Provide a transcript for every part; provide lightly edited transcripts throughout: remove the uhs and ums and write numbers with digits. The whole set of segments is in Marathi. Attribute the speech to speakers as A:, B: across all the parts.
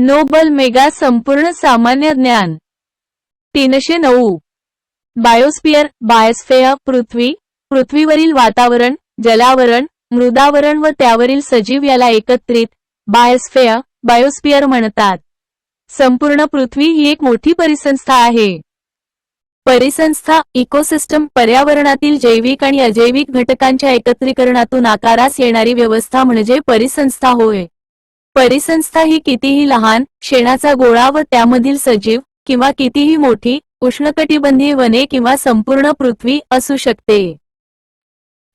A: नोबल मेगा संपूर्ण सामान्य ज्ञान 309 बायोस्फियर बायोस्फेअर पृथ्वीवरील वातावरण, जलावरण, मृदावरण व त्यावरील सजीव याला एकत्रित बायोस्फियर म्हणतात. संपूर्ण पृथ्वी ही एक मोठी परिसंस्था आहे. परिसंस्था इकोसिस्टम पर्यावरणातील जैविक आणि अजैविक घटकांच्या एकत्रीकरणातून आकारास येणारी व्यवस्था म्हणजे परिसंस्था होय. परिसंस्था ही कितीही लहान शेणाचा गोळा व त्यामधील सजीव किंवा कितीही मोठी उष्णकटिबंधीय वने किंवा संपूर्ण पृथ्वी असू शकते.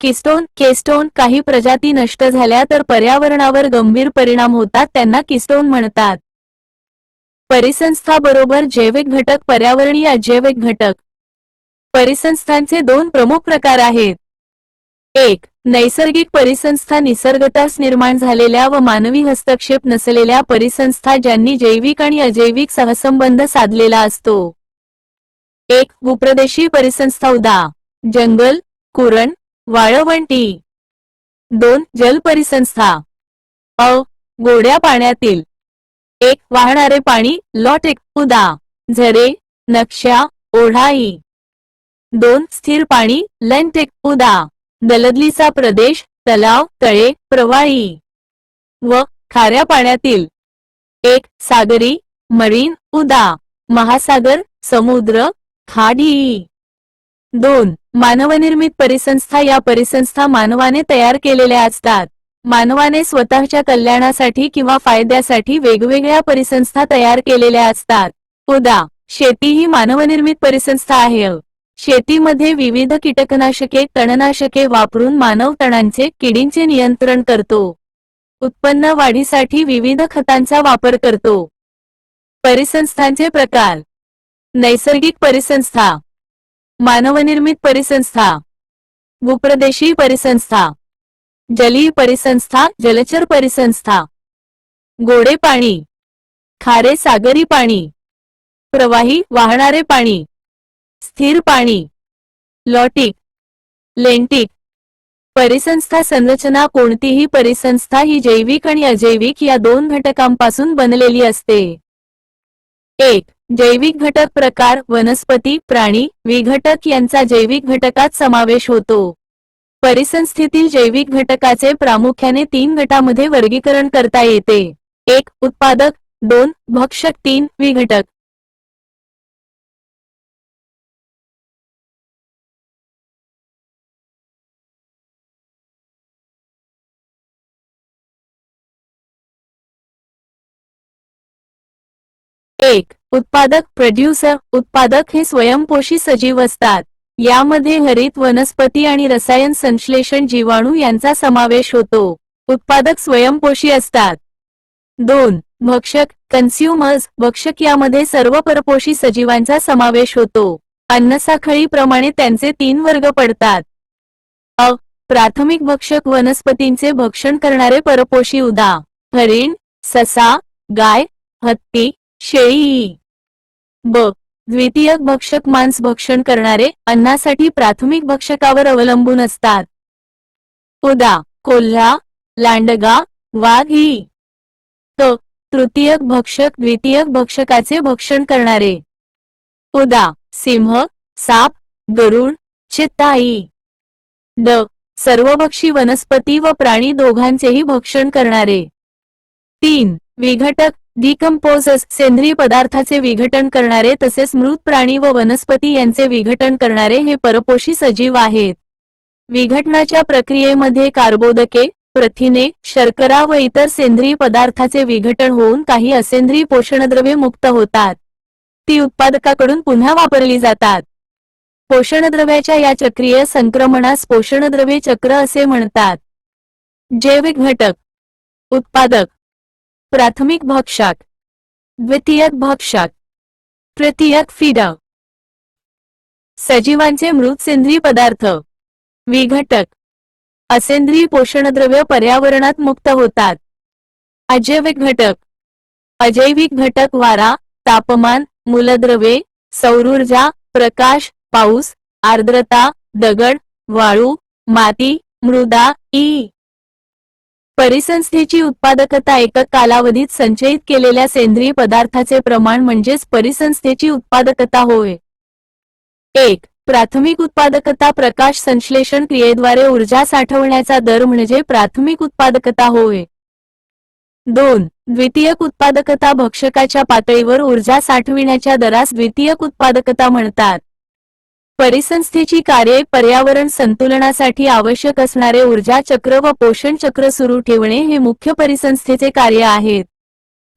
A: केस्टोन काही प्रजाती नष्ट झाल्या तर पर्यावरणावर गंभीर परिणाम होतात, त्यांना कीस्टोन म्हणतात. परिसंस्था बरोबर जैविक घटक पर्यावरणीय अजैविक घटक. परिसंस्थांचे दोन प्रमुख प्रकार आहेत. 1. नैसर्गिक परिसंस्था निसर्गतःच निर्माण झालेल्या व मानवी हस्तक्षेप नसलेल्या परिसंस्था ज्यांनी जैविक आणि अजैविक सहसंबंध साधलेला असतो. 1. भूप्रदेशीय परिसंस्था उदा. जंगल, कुरण, वाळवंटी. 2. जल परिसंस्था गोड्या पाण्यातील. 1. वाहणारे पाणी लॉटेक उदा. झरे, नक्षा, ओढाई. 2. स्थिर पाणी लेंटेक उदा. दलदलीचा प्रदेश, तलाव, तळे, प्रवाही. व खाऱ्या पाण्यातील. 1. सागरी मरीन उदा. महासागर, समुद्र, खाडी. 2. मानवनिर्मित परिसंस्था या परिसंस्था मानवाने तयार केलेल्या असतात. मानवाने स्वतःच्या कल्याणासाठी किंवा फायद्यासाठी वेगवेगळ्या परिसंस्था तयार केलेल्या असतात. उदा. शेती ही मानवनिर्मित परिसंस्था आहे. शेतीमध्ये विविध कीटकनाशके, तणनाशके वापरून मानव तणांचे, किडींचे नियंत्रण करतो. उत्पन्न वाढीसाठी विविध खतांचा वापर करतो. परिसंस्थांचे प्रकार. नैसर्गिक परिसंस्था, मानवनिर्मित परिसंस्था, भूप्रदेशीय परिसंस्था, जलीय परिसंस्था, जलचर परिसंस्था. गोडे पाणी, खारे सागरी पाणी, प्रवाही वाहणारे पाणी, स्थिर पाणी, लॉटिक, लेंटिक. परिसंस्था संरचना. कोणतीही परिसंस्था ही जैविक आणि अजैविक या दोन घटकांपासून बनलेली असते. 1. जैविक घटक प्रकार. वनस्पती, प्राणी, विघटक यांचा जैविक घटकात समावेश होतो. परिसंस्थेतील जैविक घटकाचे प्रामुख्याने 3 गटामध्ये वर्गीकरण करता येते. 1. उत्पादक, 2. भक्षक, 3. विघटक. एक. उत्पादक प्रोड्युसर. उत्पादक हे स्वयंपोषी सजीव असतात. यामध्ये हरित वनस्पती आणि रसायन संश्लेषण जीवाणू यांचा समावेश होतो. उत्पादक स्वयंपोषी असतात. 2. भक्षक कन्झ्युमर्स. भक्षक यामध्ये सर्व परपोषी सजीवांचा समावेश होतो. अन्नसाखळीप्रमाणे त्यांचे 3 वर्ग पडतात. अ. प्राथमिक भक्षक. वनस्पतींचे भक्षण करणारे परपोषी उदा. हरिण, ससा, गाय, हत्ती, शेळी. ब. द्वितीयक भक्षक. मांस भक्षण करणारे, अन्नासाठी प्राथमिक भक्षकावर अवलंबून असतात. उदा. कोल्हा, लांडगा, वाघ इ. त. तृतीयक भक्षक. द्वितीयक भक्षकाचे भक्षण करणारे. उदा. सिंह, साप, गरुड, चित्ता इ. ड. सर्वभक्षी. वनस्पती व प्राणी दोघांचेही भक्षण करणारे. 3. विघटक डिकम्पोजर्स. सेंद्रिय पदार्थाचे विघटन करणारे तसेच मृत प्राणी व वनस्पती यांचे विघटन करणारे हे परपोषी सजीव आहेत. विघटनाच्या प्रक्रियेमध्ये कार्बोदके, प्रथिने, शर्करा व इतर सेंद्रिय पदार्थाचे विघटन होऊन काही असेंद्रिय पोषणद्रव्ये मुक्त होतात. ती उत्पादकाकडून पुन्हा वापरली जातात. पोषणद्रव्याच्या या चक्रीय संक्रमणास पोषणद्रव्ये चक्र असे म्हणतात. जैविक घटक. उत्पादक, प्राथमिक भक्षक, द्वितीयक भक्षक, तृतीयक फीडर. सजीवांचे मृत सेंद्रिय पदार्थ. विघटक. असेंद्रिय पोषणद्रव्य पर्यावरणात मुक्त होतात. अजैविक घटक. अजैविक घटक वारा, तापमान, मूलद्रव्ये, सौरऊर्जा, प्रकाश, पाऊस, आर्द्रता, दगड, वाळू, माती, मृदा इ. परिसंस्थेची उत्पादकता एकक कालावधीत संचयित केलेल्या सेंद्रिय पदार्थाचे प्रमाण म्हणजेच परिसंस्थेची उत्पादकता होय. 1. प्राथमिक उत्पादकता प्रकाश संश्लेषण क्रियेद्वारे ऊर्जा साठवण्याचा दर म्हणजे प्राथमिक उत्पादकता होय. 2. द्वितीयक उत्पादकता भक्षकाच्या पातळीवर ऊर्जा साठविण्याच्या दरास द्वितीयक उत्पादकता म्हणतात. परिसंस्थेची कार्ये पर्यावरण संतुलनासाठी आवश्यक असणारे ऊर्जा चक्र व पोषण चक्र सुरू ठेवणे हे मुख्य परिसंस्थेचे कार्य आहेत.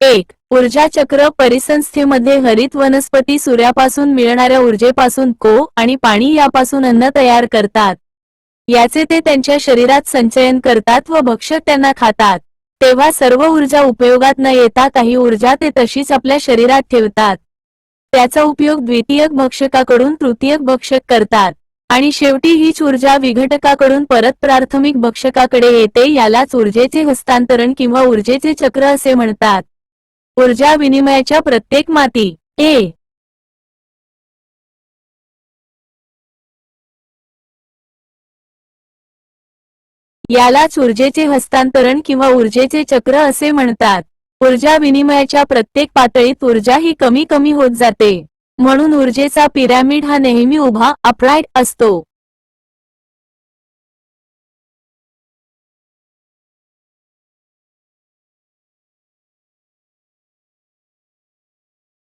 A: 1. ऊर्जा चक्र परिसंस्थेमध्ये हरित वनस्पती सूर्यापासून मिळणाऱ्या ऊर्जेपासून को आणि पाणी यापासून अन्न तयार करतात. याचे ते त्यांच्या शरीरात संचयन करतात व भक्षक त्यांना खातात. तेव्हा सर्व ऊर्जा उपयोगात न येता काही ऊर्जा ते तशीच आपल्या शरीरात ठेवतात. त्याचा उपयोग द्वितीयक भक्षकाकडून तृतीयक भक्षक करतात आणि शेवटी हीच ऊर्जा विघटकाकडून परत प्राथमिक भक्षकाकडे येते. यालाच ऊर्जेचे हस्तांतरण किंवा ऊर्जेचे चक्र असे म्हणतात. ऊर्जा विनिमयाच्या प्रत्येक माती यालाच ऊर्जेचे हस्तांतरण किंवा ऊर्जेचे चक्र असे म्हणतात. ऊर्जा विनिमयाच्या प्रत्येक पातळीत ऊर्जा ही कमी कमी होत जाते. म्हणून ऊर्जेचा पिरॅमिड हा नेहमी उभा अपराईट असतो.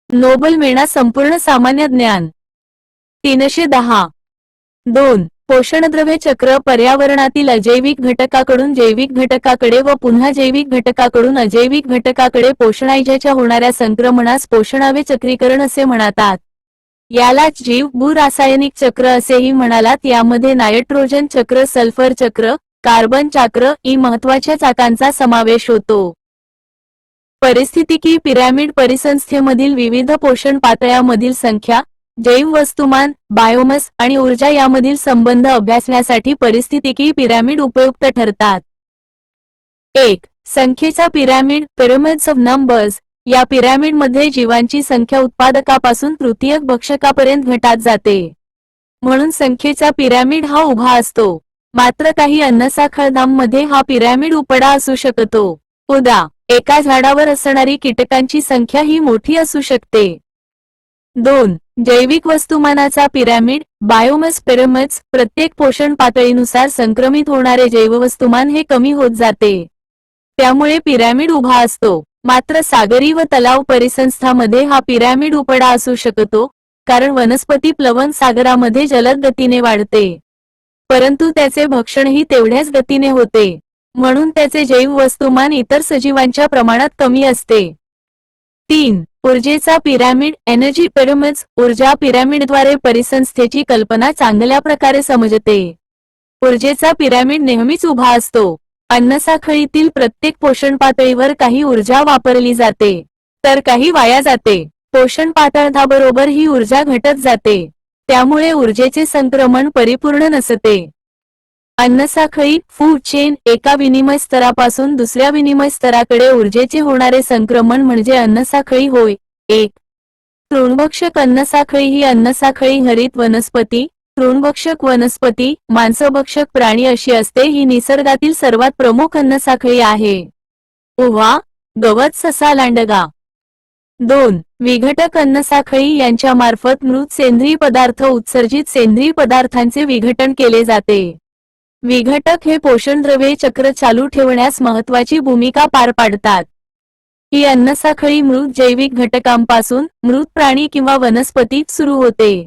A: नोबल मेणा संपूर्ण सामान्य ज्ञान 310. 2. पोषणद्रव्य चक्र पर्यावरणातील अजैविक घटकाकडून जैविक घटकाकडे व पुन्हा जैविक घटकाकडून अजैविक घटकाकडे पोषणाच्या होणाऱ्या संक्रमणास पोषणावे चक्रीकरण असे म्हणतात. यालाच जीव भू रासायनिक चक्र असेही म्हणालात. यामध्ये नायट्रोजन चक्र, सल्फर चक्र, कार्बन चक्र ई महत्वाच्या चाकांचा समावेश होतो. परिस्थितिकी पिरॅमिड परिसंस्थेमधील विविध पोषण पातळ्यांमधील संख्या, जैव वस्तुमान, बायोमस आणि ऊर्जा यामधील संबंध अभ्यासण्यासाठी परिस्थितिकी पिरॅमिड उपयुक्त ठरतात. 1. संख्येचा पिरॅमिड पिरॅमिड्स ऑफ नंबर्स. या पिरॅमिडमध्ये जीवांची संख्या उत्पादकापासून तृतीयक भक्षकापर्यंत घटत जाते. म्हणून संख्येचा पिरॅमिड हा उभा असतो. मात्र काही अन्नसाखळधाममध्ये हा पिरॅमिड उपडा असू शकतो. उदा. एका झाडावर असणारी कीटकांची संख्या ही मोठी असू शकते. 2. जैविक वस्तुमानाचा पिरॅमिड बायोमस पिरॅमिड्स. प्रत्येक पोषण पातळीनुसार संक्रमित होणारे जैववस्तुमान हे कमी होत जाते. त्यामुळे पिरॅमिड उभा असतो. मात्र सागरी व तलाव परिसंस्थांमध्ये हा पिरॅमिड उपडा असू शकतो, कारण वनस्पती प्लवन सागरामध्ये जलद गतीने वाढते. परंतु त्याचे भक्षणही तेवढ्याच गतीने होते. म्हणून त्याचे जैव वस्तुमान इतर सजीवांच्या प्रमाणात कमी असते. 3. ऊर्जेचा पिरॅमिड एनर्जी पिरॅमिड्स. ऊर्जा पिरॅमिडद्वारे परिसंस्थेची कल्पना चांगल्या प्रकारे समजते. ऊर्जेचा पिरॅमिड नेहमीच उभा असतो. अन्नसाखळीतील प्रत्येक पोषण पातळीवर काही ऊर्जा वापरली जाते, तर काही वाया जाते. पोषण पातळीबरोबर ही ऊर्जा घटत जाते. त्यामुळे ऊर्जेचे संक्रमण परिपूर्ण नसते. अन्नसाखळी फूड चेन. एका विनिमय स्तरापासून दुसऱ्या विनिमय स्तराकडे ऊर्जेचे होणारे संक्रमण म्हणजे अन्नसाखळी होय. 1. तृणभक्षक अन्नसाखळी. ही अन्नसाखळी हरित वनस्पती, तृणभक्षक वनस्पती, मांसभक्षक प्राणी अशी असते. ही निसर्गातील सर्वात प्रमुख अन्नसाखळी आहे. उव्हा, गवत, ससा, लांडगा. 2. विघटक अन्नसाखळी. यांच्या मार्फत मृत सेंद्रिय पदार्थ उत्सर्जित सेंद्रिय पदार्थांचे विघटन केले जाते. विघटक हे पोषणद्रव्ये चक्र चालू ठेवण्यास महत्वाची भूमिका पार पाडतात. ही अन्नसाखळी मृत जैविक घटकांपासून मृत प्राणी किंवा वनस्पतीत सुरू होते.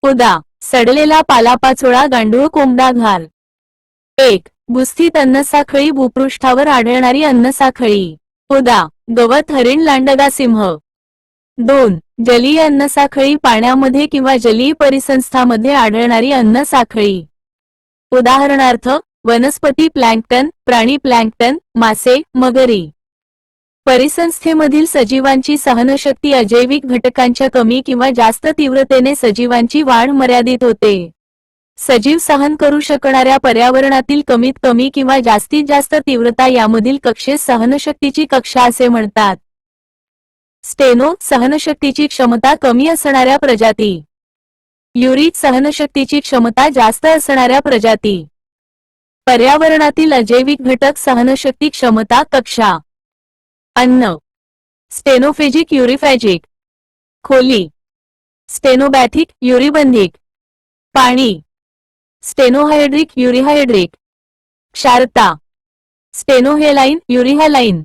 A: उदा. सडलेला पालापाचोळा, गांडूळ, कोंबडा, घाल. 1. भूस्थित अन्नसाखळी. भूपृष्ठावर आढळणारी अन्नसाखळी. उदा. गवत, हरिण, लांडगा, सिंह. 2. जलीय अन्नसाखळी. पाण्यामध्ये किंवा जलीय परिसंस्थांमध्ये आढळणारी अन्नसाखळी. उदाहरणार्थ वनस्पती प्लॅंक्टन, प्राणी प्लॅंक्टन, मासे, मगरी. परिसंस्थेमधील सजीवांची सहनशक्ती अजैविक घटकांच्या कमी किंवा जास्त तीव्रतेने सजीवांची वाढ मर्यादित होते. सजीव सहन करू शकणाऱ्या पर्यावरणातील कमीत कमी किंवा जास्तीत जास्त तीव्रता यामधील कक्षेस सहनशक्तीची कक्षा असे म्हणतात. स्टेनो सहनशक्तीची क्षमता कमी असणाऱ्या प्रजाती. युरिक सहनशक्तीची क्षमता जास्त असणाऱ्या प्रजाती. पर्यावरणातील अजैविक घटक सहनशक्ती क्षमता कक्षा. अन्न. स्टेनोफेजिक युरिफॅजिक. खोली. स्टेनोबॅथिक युरिबंधिक. पाणी. स्टेनोहायड्रिक युरिहायड्रिक. क्षारता. स्टेनोहेलाइन युरिहालाइन.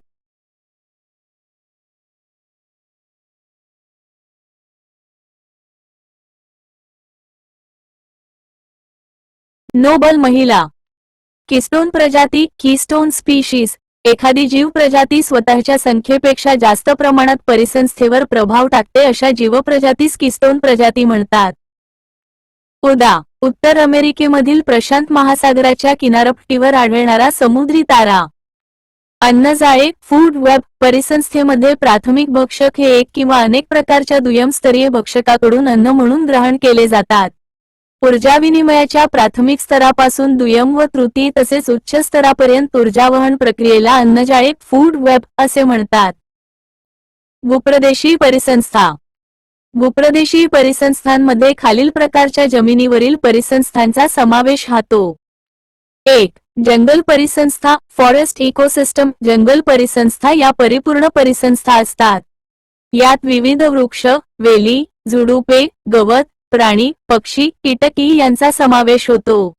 A: नोबल महिला. कीस्टोन प्रजाती कीस्टोन स्पीशीज. एखादी जीव प्रजाती स्वतःच्या संख्येपेक्षा जास्त प्रमाणात परिसंस्थेवर प्रभाव टाकते अशा जीवप्रजातीस कीस्टोन प्रजाती म्हणतात. उदा. उत्तर अमेरिकेमधील प्रशांत महासागराच्या किनारपट्टीवर आढळणारा समुद्री तारा. अन्नजाळे फूड वेब. परिसंस्थेमध्ये प्राथमिक भक्षक हे एक किंवा अनेक प्रकारच्या दुय्यमस्तरीय भक्षकाकडून अन्न म्हणून ग्रहण केले जातात. ऊर्जा विनिमयाच्या प्राथमिक स्तरापासून दुय्यम व तृतीय तसेच उच्च स्तरापर्यंत ऊर्जावहन प्रक्रियेला अन्नजाळे फूड वेब असे म्हणतात. भूप्रदेशीय परिसंस्था. भूप्रदेशीय परिसंस्थांमध्ये खालील प्रकारच्या जमिनीवरील परिसंस्थांचा समावेश होतो. 1. जंगल परिसंस्था फॉरेस्ट इकोसिस्टम. जंगल परिसंस्था या परिपूर्ण परिसंस्था असतात. यात विविध वृक्ष, वेली, झुडुपे, गवत, प्राणी, पक्षी, कीटकी यांचा समावेश होतो.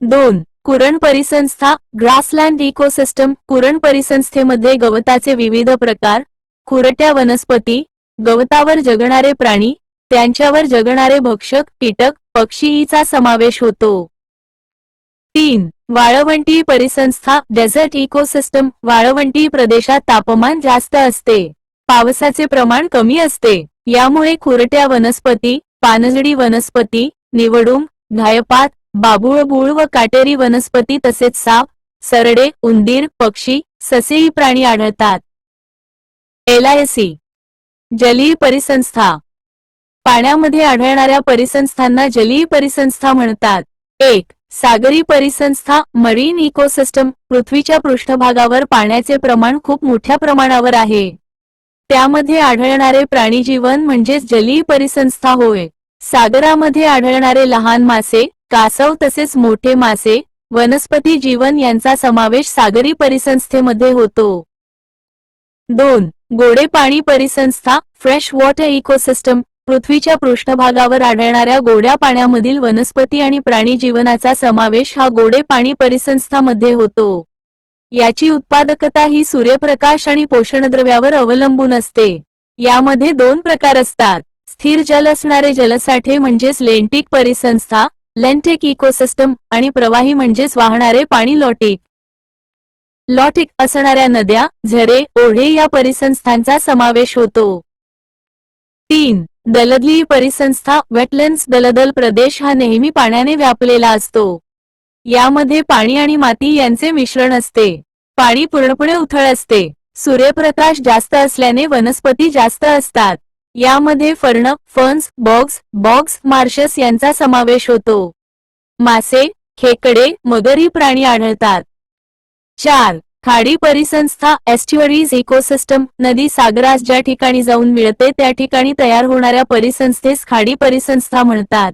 A: 2. कुरण परिसंस्था ग्रासलँड इकोसिस्टम. कुरण परिसंस्थेमध्ये गवताचे विविध प्रकार, खुरट्या वनस्पती, गवतावर जगणारे प्राणी, त्यांच्यावर जगणारे भक्षक, कीटक, पक्षी चा समावेश होतो. 3. वाळवंटी परिसंस्था डेझर्ट इकोसिस्टम. वाळवंटी प्रदेशात तापमान जास्त असते, पावसाचे प्रमाण कमी असते. यामुळे खुरट्या वनस्पती, पानझडी वनस्पती, निवडुंग, घायपात, बाभूळबूळ व काटेरी वनस्पती तसेच साप, सरडे, उंदीर, पक्षी, ससेई प्राणी आढळतात. एलआयसी. जलीय परिसंस्था. पाण्यामध्ये आढळणाऱ्या परिसंस्थांना जलीय परिसंस्था म्हणतात. 1. सागरी परिसंस्था मरीन इकोसिस्टम. पृथ्वीच्या पृष्ठभागावर पाण्याचे प्रमाण खूप मोठ्या प्रमाणावर आहे. त्यामध्ये आढळणारे प्राणीजीवन म्हणजेच जलीय परिसंस्था होय. सागरामध्ये आढळणारे लहान मासे, कासव तसेच मोठे मासे, वनस्पती जीवन यांचा समावेश सागरी परिसंस्थेमध्ये होतो. 2. गोडे पाणी परिसंस्था फ्रेश वॉटर इकोसिस्टम. पृथ्वीच्या पृष्ठभागावर आढळणाऱ्या गोड्या पाण्यामधील वनस्पती आणि प्राणी जीवनाचा समावेश हा गोडे पाणी परिसंस्थामध्ये होतो. याची उत्पादकता ही सूर्यप्रकाश आणि पोषणद्रव्यावर अवलंबून असते. यामध्ये 2 प्रकार असतात. स्थिर जल असणारे जलसाठे म्हणजेच लेंटिक परिसंस्था लेंटिक इकोसिस्टम आणि प्रवाही म्हणजेच वाहणारे पाणी लॉटिक. लॉटिक असणाऱ्या नद्या, झरे, ओढे या परिसंस्थांचा समावेश होतो. 3. दलदली परिसंस्था वेटलँड्स. दलदल प्रदेश हा नेहमी पाण्याने व्यापलेला असतो. यामध्ये पाणी आणि माती यांचे मिश्रण असते. पाणी पूर्णपणे उथळ असते. सूर्यप्रकाश जास्त असल्याने वनस्पती जास्त असतात. यामध्ये फर्ण, फर्न्स, बॉग्स, मार्शस यांचा समावेश होतो. मासे, खेकडे, मगरी प्राणी आढळतात. 4. खाडी परिसंस्था एस्च्युअरीज इकोसिस्टम. नदी सागरास ज्या ठिकाणी जाऊन मिळते त्या ठिकाणी तयार होणाऱ्या परिसंस्थेस खाडी परिसंस्था म्हणतात.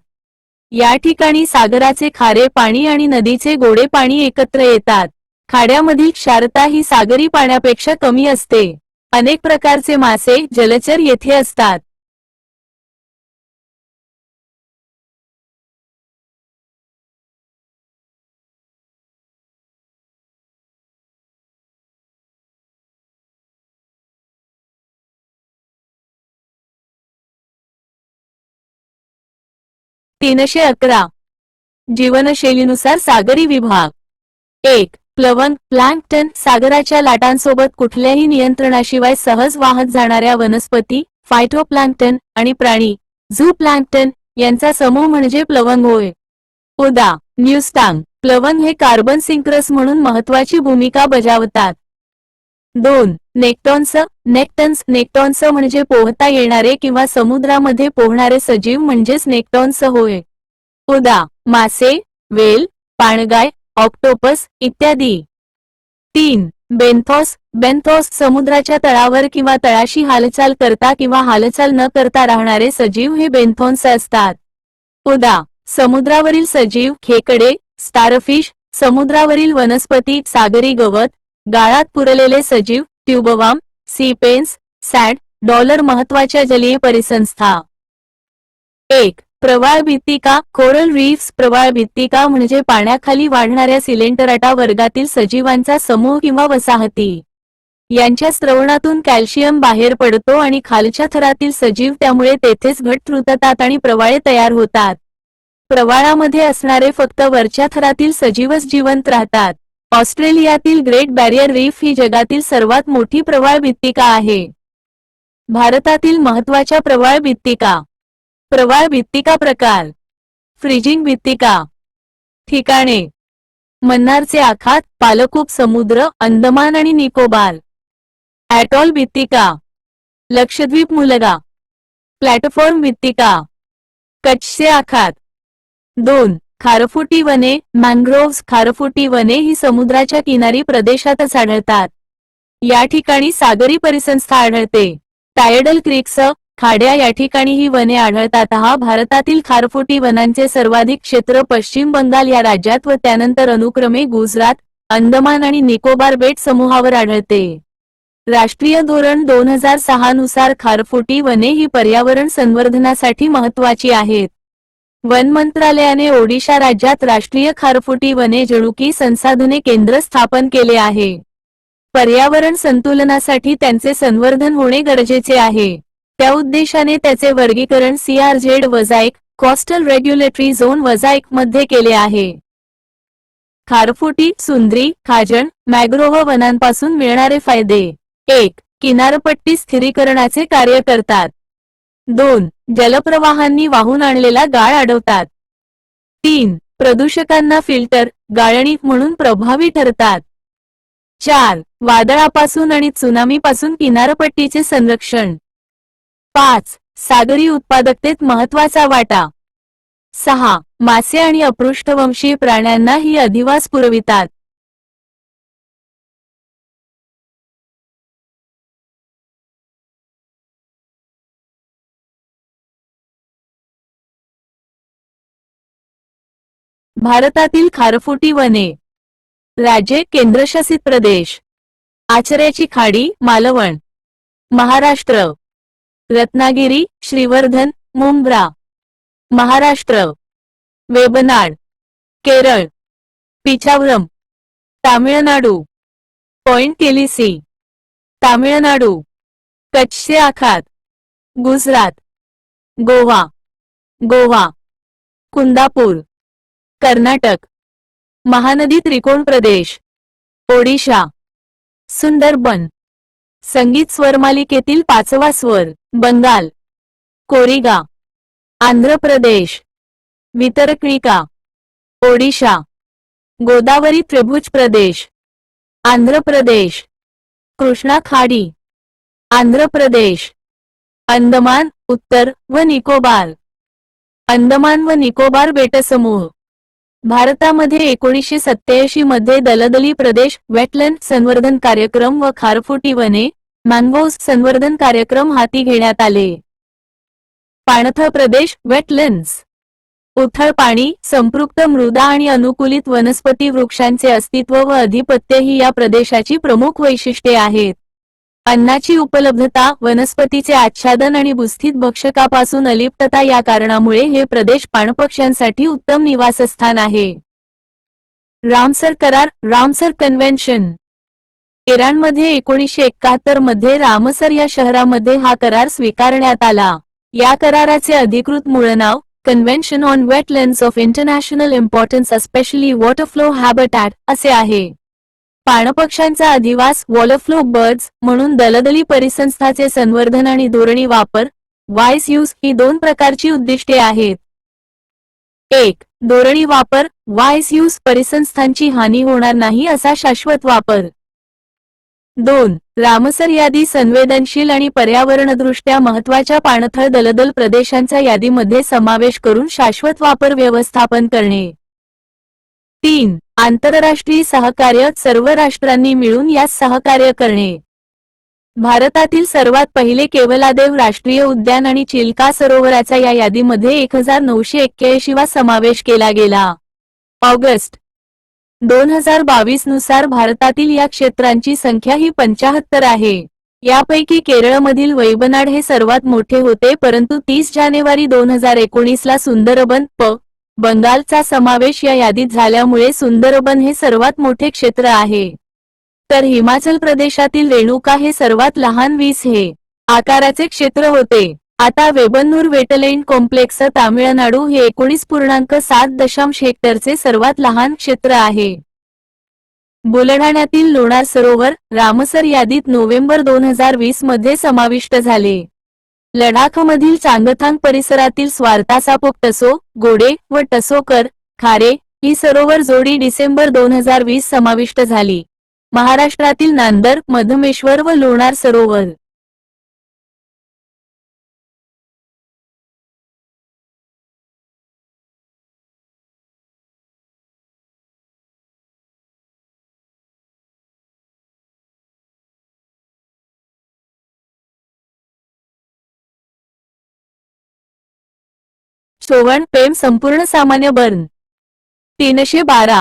A: या ठिकाणी सागराचे खारे पाणी आणि नदीचे गोडे पाणी एकत्र येतात. खाड्यामधील क्षारता ही सागरी पाण्यापेक्षा कमी असते. अनेक प्रकारचे मासे, जलचर येथे असतात. तीनशे 11. जीवनशैलीनुसार सागरी विभाग. 1. प्लवंग प्लॅंक्टन. सागराच्या लाटांसोबत कुठल्याही नियंत्रणाशिवाय सहज वाहत जाणाऱ्या वनस्पती फायटोप्लॅंक्टन आणि प्राणी झूप्लॅंक्टन यांचा समूह म्हणजे प्लवंग होय. उदा. न्यूस्टांग. प्लवंग हे कार्बन सिंकर्स म्हणून महत्वाची भूमिका बजावतात. 2. नेक्टॉन्स नेक्टन्स. नेक्टॉन्स म्हणजे पोहता येणारे किंवा समुद्रामध्ये पोहणारे सजीव म्हणजेच नेक्टॉन्स होय. उदा. मासे, वेल, पाणगाय, ऑक्टोपस इत्यादी. 3. बेन्थॉस. बेन्थॉस समुद्राच्या तळावर किंवा तळाशी हालचाल करता किंवा हालचाल न करता राहणारे सजीव हे बेन्थॉन्स असतात. उदा. समुद्रावरील सजीव, खेकडे, स्टारफिश, समुद्रावरील वनस्पती, सागरी गवत, गाळात पुरलेले सजीव, ट्यूबवाम, सी पेन्स, सॅड, डॉलर. महत्वाच्या जलीय परिसंस्था. 1. प्रवाळ भित्तिका, कोरल रीफ्स. प्रवाळ भित्तिका म्हणजे पाण्याखाली वाढणाऱ्या सिलेंटराटा वर्गातील सजीवांचा समूह किंवा वसाहती. यांच्या स्रवणातून कॅल्शियम बाहेर पडतो आणि खालच्या थरातील सजीव त्यामुळे तेथेच घट रुततात आणि प्रवाळे तयार होतात. प्रवाळामध्ये असणारे फक्त वरच्या थरातील सजीवच जिवंत राहतात. ऑस्ट्रेलियातील ग्रेट बॅरियर रीफ ही जगातील सर्वात मोठी प्रवाळ भित्तिका आहे. भारतातील महत्त्वाच्या प्रवाळ भित्तिका. प्रवाळ भित्तिका प्रकार. फ्रीजिंग भित्तिका. ठिकाणे: मन्नारचे आखात, पालकुप समुद्र, अंदमान आणि निकोबार. ॲटॉल भित्तिका. लक्षद्वीप, मुलगा. प्लॅटफॉर्म भित्तिका. कच्छचे आखात. 2. खारफुटी वने, मॅंग्रोव्हज. खारफुटी वने ही समुद्राच्या किनारी प्रदेशातच आढळतात. या ठिकाणी सागरी परिसंस्था आढळते. टायडल क्रिक्स, खाड्या या ठिकाणी ही वने आढळतात. हा भारतातील खारफुटी वनांचे सर्वाधिक क्षेत्र पश्चिम बंगाल या राज्यात व त्यानंतर अनुक्रमे गुजरात, अंदमान आणि निकोबार बेट समूहावर आढळते. राष्ट्रीय धोरण 2006 नुसार खारफुटी वने ही पर्यावरण संवर्धनासाठी महत्त्वाची आहेत. वन मंत्रालयाने ओडिशा राज्यात राष्ट्रीय खारफुटी वने जनुकी संसाधने केंद्र स्थापन केले आहे. पर्यावरण संतुलनासाठी त्यांचे संवर्धन होणे गरजेचे आहे. त्या उद्देशाने त्याचे वर्गीकरण CRZ-1 कोस्टल रेग्युलेटरी झोन 1 मध्ये केले आहे. खारफुटी, सुंद्री, खाजण, मॅग्रोव्ह वनांपासून मिळणारे फायदे. 1. किनारपट्टी स्थिरीकरणाचे कार्य करतात. 2. जलप्रवाहांनी वाहून आणलेला गाळ अडवतात. 3. प्रदूषकांना फिल्टर, गाळणी म्हणून प्रभावी ठरतात. 4. वादळापासून आणि त्सुनामीपासून किनारपट्टीचे संरक्षण. 5. सागरी उत्पादकतेत महत्त्वाचा वाटा. 6. मासे आणि अपृष्ठवंशीय प्राण्यांना ही अधिवास पुरवितात. भारतातील खारफुटी वने. राज्ये, केंद्रशासित प्रदेश. आचऱ्याची खाडी, मालवण. महाराष्ट्र. रत्नागिरी, श्रीवर्धन, मुंब्रा. महाराष्ट्र. वेबनाड, केरळ. पिचावरम, तामिळनाडू. पॉइंट केलिसी, तामिळनाडू. कच्छचे आखात, गुजरात. गोवा, गोवा. कुंदापूर, कर्नाटक. महानदी त्रिकोण प्रदेश, ओडिशा. सुंदरबन. संगीत स्वरमालिकेतील 5वा स्वर, बंगाल. कोरिगा, आंध्र प्रदेश. वितरकणिका, ओडिशा. गोदावरी त्रिभुज प्रदेश, आंध्र प्रदेश. कृष्णा खाडी, आंध्र प्रदेश. अंदमान, उत्तर व निकोबार. अंदमान व निकोबार बेटसमूह. भारतामध्ये 1987 मध्ये दलदली प्रदेश, वेटलँड संवर्धन कार्यक्रम व खारफुटी वने, मॅंग्रोव्हज संवर्धन कार्यक्रम हाती घेण्यात आले. पाणथळ प्रदेश, वेटलँड्स. उथळ पाणी, संपृक्त मृदा आणि अनुकूलित वनस्पती वृक्षांचे अस्तित्व व अधिपत्य ही या प्रदेशाची प्रमुख वैशिष्ट्ये आहेत. अन्नाची उपलब्धता, वनस्पतीचे आच्छादन आणि भूस्थित भक्षकापासून अलिप्तता या कारणामुळे हे प्रदेश पाणपक्ष्यांसाठी उत्तम निवासस्थान आहे. रामसर करार, रामसर कन्व्हेन्शन. इराणमध्ये 1971 मध्ये रामसर या शहरामध्ये हा करार स्वीकारण्यात आला. या कराराचे अधिकृत मूळ नाव convention on wetlands of international importance especially waterfowl habitat असे आहे. पाणपक्ष्यांचा अधिवास, वॉटरफ्लो बर्ड्स म्हणून दलदली परिसंस्थाचे संवर्धन आणि धोरणी वापर, वाईस यूज ही 2 प्रकारची उद्दिष्टे आहेत. 1. धोरणी वापर, वाईस यूज परिसंस्थांची हानी होणार नाही असा शाश्वत वापर. 2. रामसर यादी संवेदनशील आणि पर्यावरणदृष्ट्या महत्त्वाच्या पाणथळ दलदल प्रदेशांच्या यादीमध्ये समावेश करून शाश्वत वापर व्यवस्थापन करणे. 3. आंतरराष्ट्रीय सहकार्य, सर्व राष्ट्रांनी मिळून यास सहकार्य करणे. भारतातील सर्वात पहिले केवलादेव राष्ट्रीय उद्यान आणि चिल्का सरोवराचा या यादीमध्ये 1981 वा समावेश केला गेला. ऑगस्ट 2022 नुसार भारतातील या क्षेत्रांची संख्या ही 75 आहे. यापैकी केरळमधील वैबनाड हे सर्वात मोठे होते, परंतु 30 जानेवारी 2019 ला सुंदरबन बंगालचा समावेश या यादीत झाल्यामुळे सुंदरबन हे सर्वात मोठे क्षेत्र आहे. तर हिमाचल प्रदेशातील रेणुका हे सर्वात लहान 20 हे आकाराचे क्षेत्र होते. आता वेबन्नूर वेटलँड कॉम्प्लेक्स तामिळनाडू हे 19.7 हेक्टरचे सर्वात लहान क्षेत्र आहे. बुलढाण्यातील लोणार सरोवर रामसर यादीत नोव्हेंबर 2020 मध्ये समाविष्ट झाले. लडाखमधील चांगथांग परिसरातील स्वारतासापोक टसो, गोडे व टसोकर, खारे ही सरोवर जोडी डिसेंबर 2020 समाविष्ट झाली. महाराष्ट्रातील नांदर, मधमेश्वर व लोणार सरोवर श्रवण पेम संपूर्ण सामान्य बर्न 312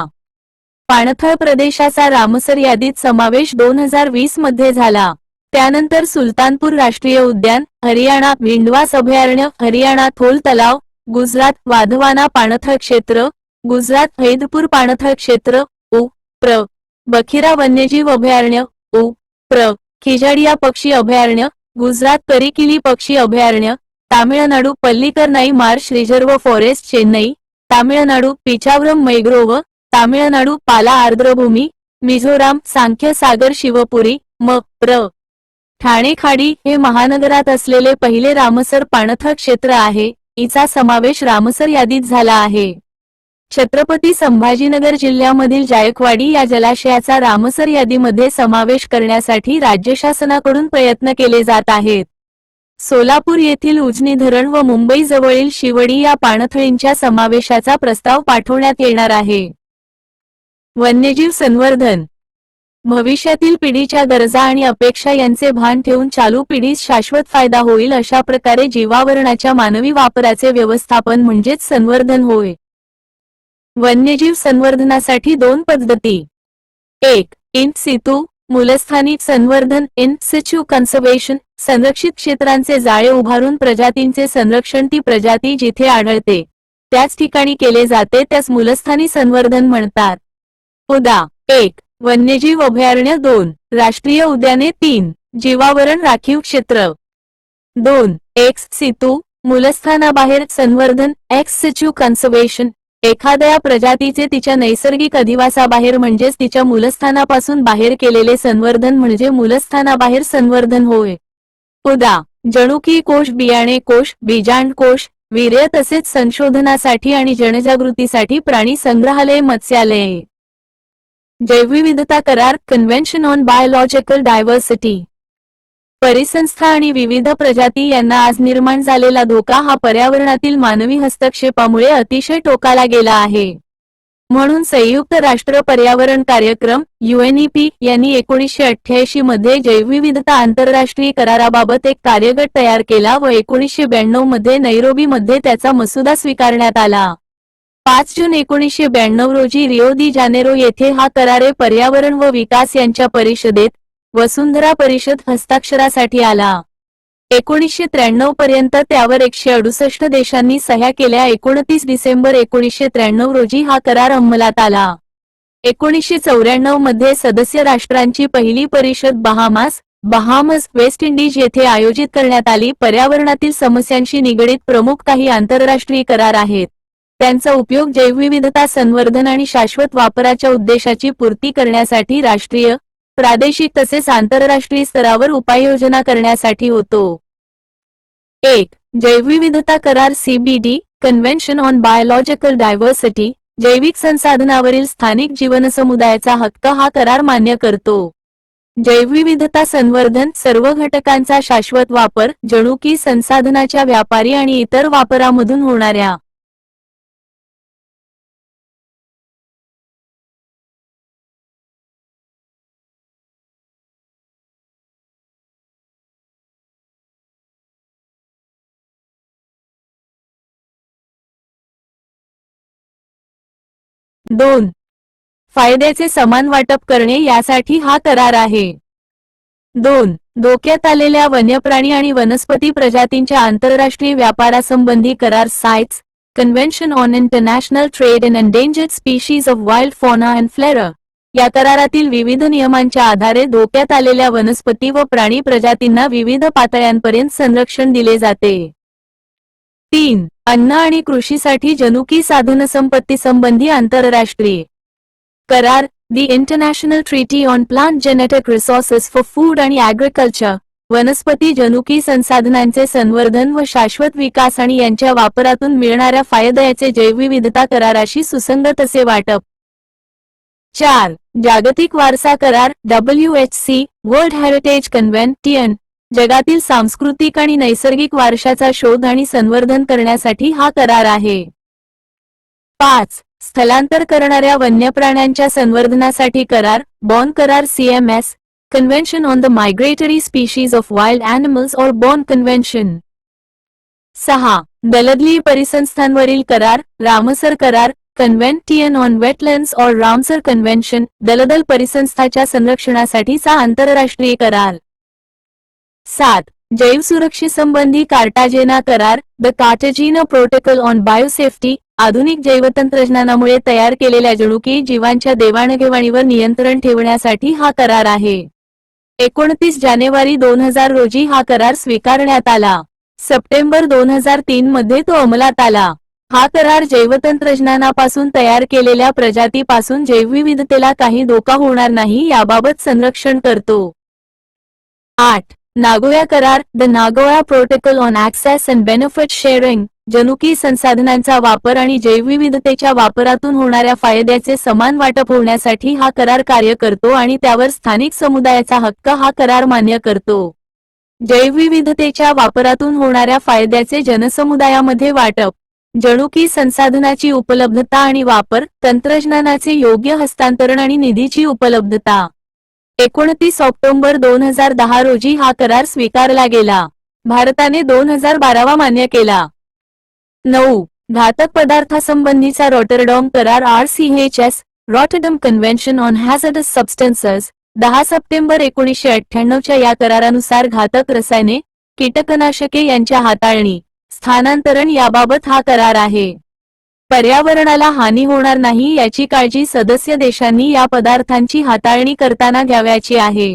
A: पाणथळ प्रदेशाचा रामसर यादीत समावेश 2020 मध्ये झाला. त्यानंतर सुलतानपूर राष्ट्रीय उद्यान, हरियाणा विंडवास अभयारण्य, हरियाणा थोल तलाव, गुजरात वाधवाना पाणथळ क्षेत्र, गुजरात हैदपूर पाणथळ क्षेत्र, प्र. बखिरा वन्यजीव अभयारण्य, प्र. खिजाडिया पक्षी अभयारण्य, गुजरात करिकिली पक्षी अभयारण्य, Tamil Nadu Pallikaranai marsh reserve forest Chennai, Tamil Nadu Pichavaram mangrove, Tamil Nadu Pala आर्द्रभूमी, मिझोराम सांख्य सागर शिवपुरी, प्र. ठाणे खाडी हे महानगरात असलेले पहिले रामसर पाणथळ क्षेत्र आहे. हिचा समावेश रामसर यादीत झाला आहे. छत्रपती संभाजीनगर जिल्ह्यामधील जायकवाडी या जलाशयाचा रामसर यादीमध्ये समावेश करण्यासाठी राज्य शासनाकडून प्रयत्न केले जात आहेत. सोलापूर येथील उजनी धरण व मुंबई जवळील शिवडी या पाणथळींच्या समावेशाचा प्रस्ताव पाठवण्यात येणार आहे. वन्यजीव संवर्धन भविष्यातील पिढीच्या गरजा आणि अपेक्षा यांचे भान ठेवून चालू पिढीस शाश्वत फायदा होईल अशा प्रकारे जीवावरणाच्या मानवी वापराचे व्यवस्थापन म्हणजेच संवर्धन होय. वन्यजीव संवर्धनासाठी 2 पद्धती. 1. इन सितू मूलस्थानिक संवर्धन इन सिच्यू कन्झर्वेशन संरक्षित क्षेत्रांचे जाळे उभारून प्रजातींचे संरक्षण ती प्रजाती जिथे आढळते त्याच ठिकाणी केले जाते त्यास मूलस्थानी संवर्धन म्हणतात. उदा. 1. वन्यजीव अभयारण्य 2. राष्ट्रीय उद्याने 3. जीवावरण राखीव क्षेत्र 2. एक्स सितू मूलस्थानाबाहेर संवर्धन एक्स सिच्यू कन्झर्वेशन एखाद्या प्रजातीचे तिच्या नैसर्गिक अधिवासाबाहेर म्हणजेच तिच्या मूलस्थानापासून बाहेर केलेले संवर्धन म्हणजे मूलस्थानाबाहेर संवर्धन होय. उदा. जनुकीय कोश, बियाणे कोश, बीजांडकोश, वीर्य तसेच संशोधनासाठी आणि जनजागृतीसाठी प्राणी संग्रहालय, मत्स्यालये. जैवविविधता करार कन्व्हेन्शन ऑन बायोलॉजिकल डायव्हर्सिटी परिसंस्था आणि विविध प्रजाती यांना आज निर्माण झालेला धोका हा पर्यावरणातील मानवी हस्तक्षेपामुळे अतिशय टोकाला गेला आहे. म्हणून संयुक्त राष्ट्र पर्यावरण कार्यक्रम UNEP यांनी 1988 मध्ये जैवविविधता आंतरराष्ट्रीय कराराबाबत एक कार्यगट तयार केला व 1992 मध्ये नैरोबी मध्ये त्याचा मसुदा स्वीकारण्यात आला. 5 जून 1992 रोजी रिओ दी जानेरो येथे हा करार पर्यावरण व विकास यांच्या परिषदेत वसुंधरा परिषद हस्ताक्षरासाठी आला. 1993 पर्यंत त्यावर 168 देशांनी सह्या केल्या. 29 डिसेंबर 1993 रोजी हा करार अंमलात आला. 1994 मध्ये सदस्य राष्ट्रांची पहिली परिषद बहामास, वेस्ट इंडिज येथे आयोजित करण्यात आली. पर्यावरणातील समस्यांशी निगडीत प्रमुख काही आंतरराष्ट्रीय करार आहेत. त्यांचा उपयोग जैवविविधता संवर्धन आणि शाश्वत वापराच्या उद्देशाची पूर्ती करण्यासाठी राष्ट्रीय, प्रादेशिक तसेच आंतरराष्ट्रीय स्तरावर उपाययोजना करण्यासाठी होतो. 1. जैवविविधता करार CBD convention on biological diversity जैविक संसाधनावरील स्थानिक जीवनसमुदायाचा हक्क हा करार मान्य करतो. जैवविविधता संवर्धन सर्व घटकांचा शाश्वत वापर जनुकीय संसाधनाच्या व्यापारी आणि इतर वापरामधून होणाऱ्या दोन फायद्याचे समान वाटप करणे यासाठी हा करार आहे. 2. धोक्यात आलेल्या वन्यप्राणी आणि वनस्पती प्रजातींच्या आंतरराष्ट्रीय व्यापारासंबंधी करार CITES convention on international trade in endangered species of wild fauna and flora. या करारातील विविध नियमांच्या आधारे धोक्यात आलेल्या वनस्पती व प्राणी प्रजातींना विविध पातळ्यांपर्यंत संरक्षण दिले जाते. 3. अन्न आणि कृषीसाठी जनुकी साधनसंपत्ती संबंधी आंतरराष्ट्रीय करार The International Treaty on Plant Genetic Resources for Food and Agriculture. वनस्पती जनुकी संसाधनांचे संवर्धन व शाश्वत विकास आणि यांच्या वापरातून मिळणाऱ्या फायद्याचे जैवविविधता कराराशी सुसंगत असे वाटप. 4. जागतिक वारसा करार WHC वर्ल्ड हेरिटेज कन्व्हेन्शन. जगातील सांस्कृतिक आणि नैसर्गिक वारशाचा शोध आणि संवर्धन करण्यासाठी हा करार आहे. 5. स्थलांतर करणाऱ्या वन्यप्राण्यांच्या संवर्धनासाठी करार बॉन करार CMS convention on the migratory species of wild animals और बॉन कन्व्हेन्शन. 6. दलदली परिसंस्थांवरील करार रामसर करार कन्व्हेन्शन ऑन वेटलँड्स और रामसर कन्व्हेन्शन. दलदल परिसंस्थाच्या संरक्षणासाठीचा आंतरराष्ट्रीय करार. 7. जैवसुरक्षेसंबंधी कार्टाजेना करार the Cartagena protocol on biosafety. आधुनिक जैवतंत्रज्ञानामुळे तयार केलेल्या जनुकीय जीवांच्या देवाणघेवाणीवर नियंत्रण ठेवण्यासाठी हा करार आहे. 29 जानेवारी 2000 रोजी हा करार स्वीकारण्यात आला. सप्टेंबर 2003 मध्ये तो अंमलात आला. हा करार जैवतंत्रज्ञानापासून तयार केलेल्या प्रजातीपासून जैवविविधतेला काही धोका होणार नाही याबाबत संरक्षण करतो. 8. नागोया करार the Nagoya protocol on access and benefit sharing. जनुकी संसाधनांचा वापर आणि जैवविविधतेच्या वापरातून होणाऱ्या फायद्याचे समान वाटप होण्यासाठी हा करार कार्य करतो आणि त्यावर स्थानिक समुदायाचा हक्क हा करार मान्य करतो. जैवविविधतेच्या वापरातून होणाऱ्या फायद्याचे जनसमुदायामध्ये वाटप. जनुकी संसाधनाची उपलब्धता आणि वापर. तंत्रज्ञानाचे योग्य हस्तांतरण आणि निधीची उपलब्धता. 29 ऑक्टोबर 2010 रोजी हा करार स्वीकारला गेला. भारताने 2012 मान्य केला. 9. घातक पदार्थासंबंधीचा रॉटरडॅम करार RCHS Rotterdam convention on hazardous substances. 10 September 1998 या करारानुसार घातक रसायने कीटकनाशके यांच्या हाताळणी स्थानांतरण याबाबत हा करार आहे. पर्यावरणाला हानी होणार नाही याची काळजी सदस्य देशांनी या पदार्थांची हाताळणी करताना घ्यावयाची आहे.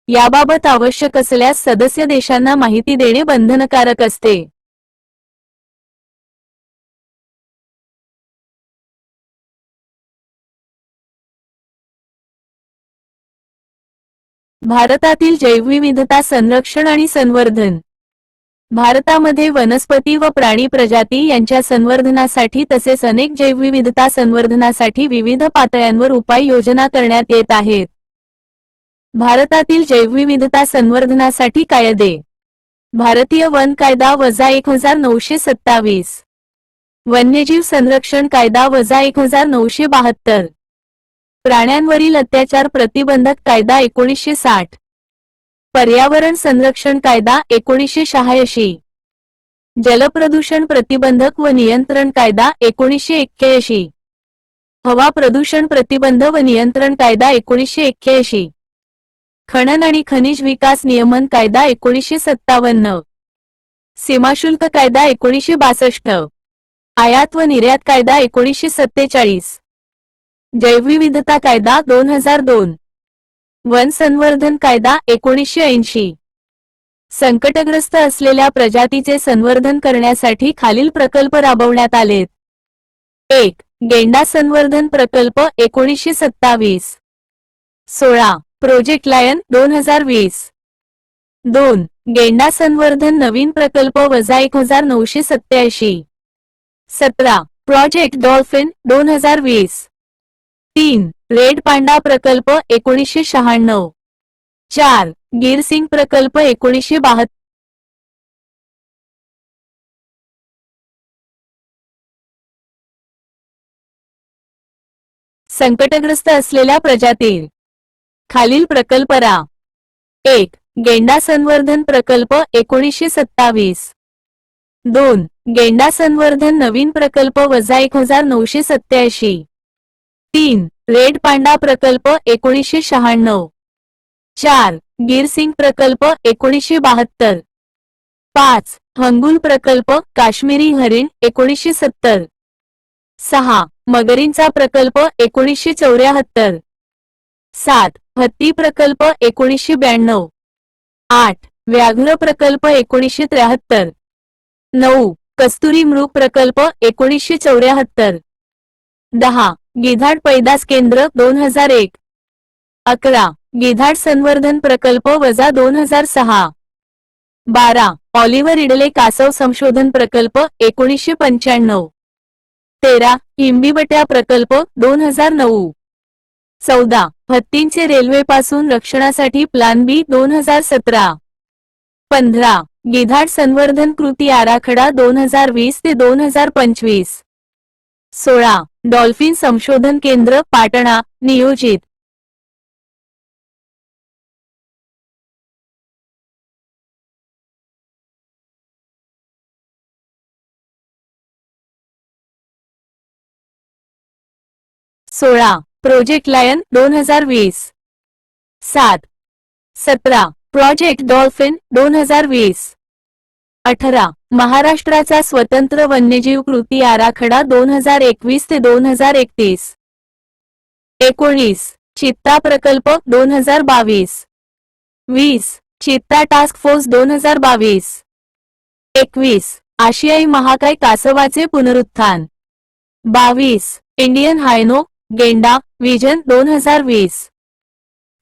A: याबाबत आवश्यक असल्यास सदस्य देशांना माहिती देणे बंधनकारक असते. भारतातील जैवविविधता संरक्षण आणि संवर्धन. भारतामध्ये वनस्पती व प्राणी प्रजाती यांच्या संवर्धनासाठी तसेच अनेक जैवविविधता संवर्धनासाठी विविध पातळ्यांवर उपाययोजना करण्यात येत आहेत. भारतातील जैवविविधता संवर्धनासाठी कायदे. भारतीय वन कायदा वजा 1927. वन्यजीव संरक्षण कायदा वजा 1972. प्राण्यांवरील अत्याचार प्रतिबंधक कायदा 1960. पर्यावरण संरक्षण कायदा 1986. जलप्रदूषण प्रतिबंधक व नियंत्रण कायदा 1981. हवा प्रदूषण प्रतिबंध व नियंत्रण कायदा 1981. खनन आणि खनिज विकास नियमन कायदा 1957. सीमाशुल्क कायदा 1962. आयात व निर्यात कायदा 1947. जैवविविधता कायदा 2002. वन संवर्धन कायदा 1980. संकटग्रस्त असलेल्या प्रजातीचे संवर्धन करण्यासाठी खालील प्रकल्प राबवण्यात आलेत. 1. गेंडा संवर्धन प्रकल्प 1927. 16. Project lion 2020. 2. गेंडा संवर्धन नवीन प्रकल्प वजा 1987. 17. Project dolphin 2020. 3. रेड पांडा प्रकल्प 1996. 4. गिरसिंग प्रकल्प 1972. संकटग्रस्त असलेल्या प्रजाती खालील प्रकल्प रा. 1. गेंडा संवर्धन प्रकल्प 1927. 2. गेंडा संवर्धन नवीन प्रकल्प वजा 1987. 3. रेड पांडा प्रकल्प 1996. 4. गिरसिंग प्रकल्प 1972. 5. हंगुल प्रकल्प काश्मीरी हरिण 1970. 6. मगरींचा प्रकल्प 1974. 7. हत्ती प्रकल्प 1992. 8. व्याघ्र प्रकल्प 1973. 9. कस्तुरी मृग प्रकल्प 1974. 10. गिधाड पैदास केंद्र 2001. 11. गिधाड संवर्धन प्रकल्प वजा 2006. 12. ऑलिव्हर रिडले कासव संशोधन प्रकल्प 1995. 13. हिंबीबट्या प्रकल्प 2009. 14. हत्तींचे रेल्वेपासून रक्षणासाठी प्लान बी 2017. 15. गिधाड संवर्धन कृती आराखडा 2020 ते 2025. 16. डॉल्फिन संशोधन केंद्र पाटणा नियोजित. सोळा. Project lion 2020. 7. 17. Project dolphin 2020. 18. महाराष्ट्राचा स्वतंत्र वन्यजीव कृती आराखडा 2021 ते 2031. 19. चित्ता प्रकल्प 2022. 20. चित्ता टास्क फोर्स 2022. 21. आशियाई महाकाय कासवाचे पुनरुत्थान. 22. इंडियन हायनो गेंडा विजन 2020.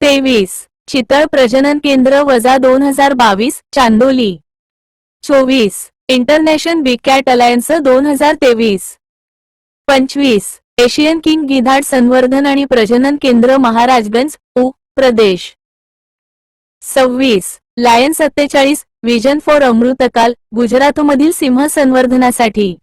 A: 23. चितळ प्रजनन केंद्र वजा 2022 Chandoli. 24. International big cat alliance 2023. 25. Asian king गिधाड संवर्धन आणि प्रजनन केंद्र महाराजगंज प्रदेश. 26. लायन 47 विजन फॉर अमृतकाल गुजरातमधील सिंह संवर्धनासाठी.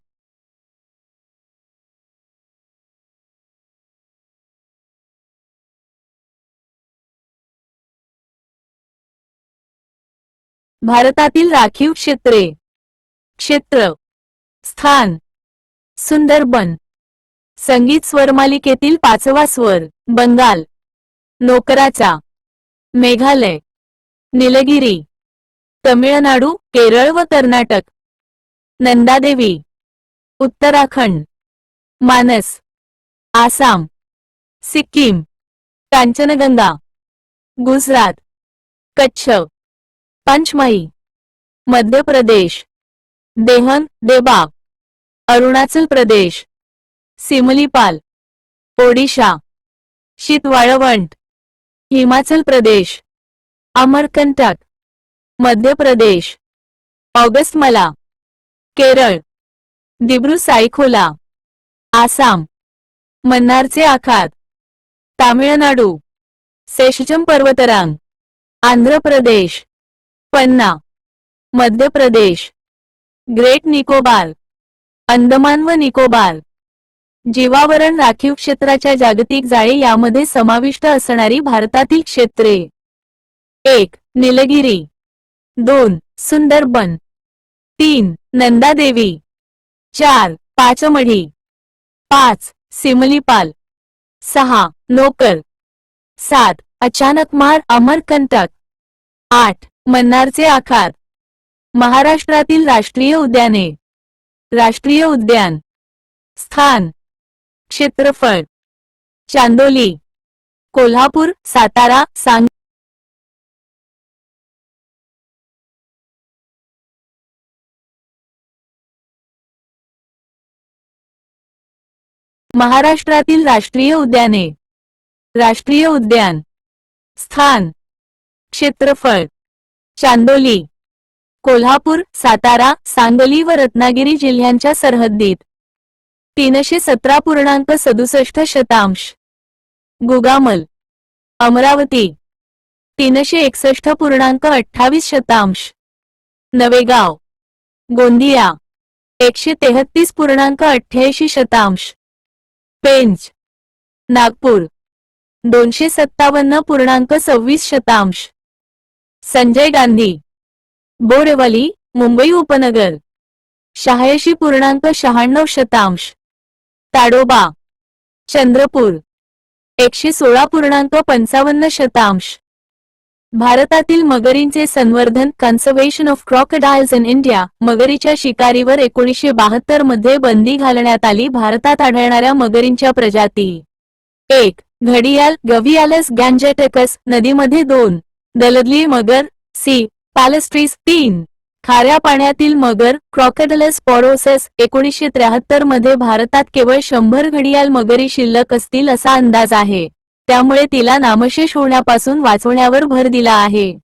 A: भारतातील राखीव क्षेत्रे. क्षेत्र. स्थान. सुंदरबन. संगीत स्वरमालिकेतील 5वा स्वर बंगाल. नोकराचा. मेघालय. निलगिरी. तमिळनाडू केरळ व कर्नाटक. नंदादेवी. उत्तराखंड. मानस. आसाम. सिक्कीम. कांचनगंगा. गुजरात. कच्छ. पंचमही. मध्य प्रदेश. देहन देबाग. अरुणाचल प्रदेश. सिमलीपाल. ओडिशा. शीतवाळवंट. हिमाचल प्रदेश. अमरकंटक. मध्य प्रदेश. ऑगस्टमला. केरळ. दिब्रू साईखोला. आसाम. मन्नारचे आखात. तामिळनाडू. शेषजम पर्वतरांग. आंध्र प्रदेश. पन्ना. मध्य प्रदेश. ग्रेट निकोबार. अंदमान व निकोबार. जीवावरण राखीव क्षेत्राच्या जागतिक जाळे यामध्ये समाविष्ट असणारी भारतातील क्षेत्रे. 1. निलगिरी. 2. सुंदरबन. 3. नंदादेवी. 4. पाचमढी. 5. सिमलीपाल. 6. नोकर. 7. अचानकमार अमरकंटक. 8. मन्नारचे आखात. महाराष्ट्रातील राष्ट्रीय उद्याने. राष्ट्रीय उद्यान. स्थान. क्षेत्रफळ. चांदोली. कोल्हापूर सातारा सांगली. महाराष्ट्रातील राष्ट्रीय उद्याने. राष्ट्रीय उद्यान. स्थान. क्षेत्रफळ. चांदोली. कोल्हापूर सातारा सांगली व रत्नागिरी जिल्ह्यांच्या सरहद्दीत. 317.67 गुगामल. अमरावती. 361.28 नवेगाव. गोंदिया. 133.88 पेंच. नागपूर. 257.26 संजय गांधी. बोरेवली मुंबई उपनगर. 86.96 ताडोबा. चंद्रपूर. 116.55%. भारतातील मगरींचे संवर्धन कन्झर्वेशन ऑफ क्रॉकोडाइल्स इन इंडिया. मगरीच्या शिकारीवर 1972 मध्ये बंदी घालण्यात आली. भारतात आढळणाऱ्या मगरींच्या प्रजाती: 1. घडियाल गव्हियालस गॅंजेटिकस, नदीमध्ये 2. दलदली मगर सी पॅलेस्ट्रीस 3. खाऱ्या पाण्यातील मगर क्रॉकोडाइलस पोरोसेस. 1973 मध्ये भारतात केवळ 100 घडियाल मगरी शिल्लक असतील असा अंदाज आहे, त्यामुळे तिला नामशेष होण्यापासून वाचवण्यावर भर दिला आहे.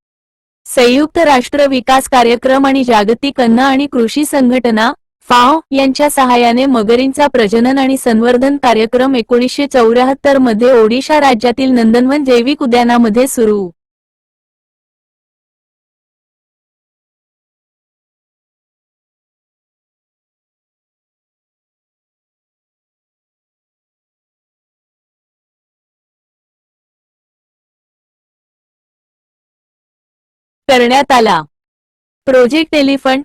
A: संयुक्त राष्ट्र विकास कार्यक्रम आणि जागतिक अन्न आणि कृषी संघटना फाओ यांच्या सहाय्याने मगरींचा प्रजनन आणि संवर्धन कार्यक्रम 1974 मध्ये ओडिशा राज्यातील नंदनवन जैविक उद्यानामध्ये सुरू. करण्यात आला. Project elephant.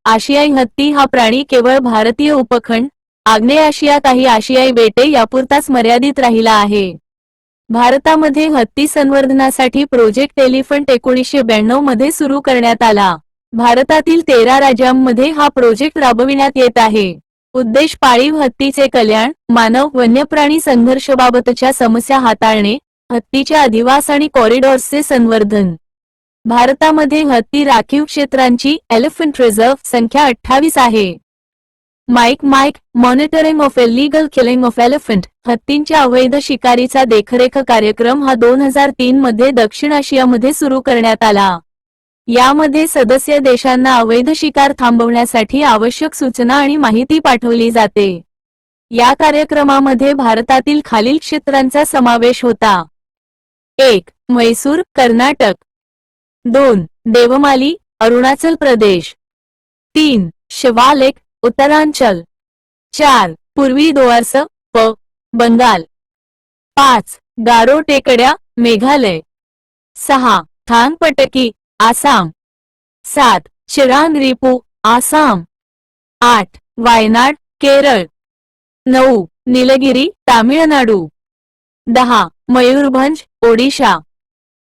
A: आशियाई हत्ती हा प्राणी केवळ भारतीय उपखंड, आग्नेय आशिया, काही आशियाई बेटे यापुरताच मर्यादित राहिला आहे. भारतामध्ये हत्ती संवर्धनासाठी प्रोजेक्ट एलिफंट 1992 मध्ये सुरू करण्यात आला. भारतातील 13 राज्यांमध्ये हा प्रोजेक्ट राबविण्यात येत आहे. उद्देश: पाळीव हत्तीचे कल्याण, मानव वन्यप्राणी संघर्षाबाबतच्या समस्या हाताळणे, हत्तीच्या अधिवास आणि कॉरिडॉर्सचे संवर्धन. भारतामध्ये हत्ती राखीव क्षेत्रांची एलिफंट रिझर्व्ह संख्या 28 आहे. Monitoring of illegal killing of elephant. हत्तींच्या अवैध शिकारीचा देखरेख कार्यक्रम हा 2003 मध्ये दक्षिण आशियामध्ये सुरू करण्यात आला. यामध्ये सदस्य देशांना अवैध शिकार थांबवण्यासाठी आवश्यक सूचना आणि माहिती पाठवली जाते. या कार्यक्रमामध्ये भारतातील खालील क्षेत्रांचा समावेश होता: 1. म्हैसूर, कर्नाटक. 2. देवमाली, अरुणाचल प्रदेश. 3. शिवालिक, उत्तरांचल. 4. पूर्वी दोआर्स, बंगाल. 5. गारो टेकड्या, मेघालय. 6. थांगपटकी, आसाम. 7. चिरांग रिपू, आसाम. 8. वायनाड, केरळ. 9. नीलगिरी, तामिळनाडू. 10. मयूरभंज, ओडिशा.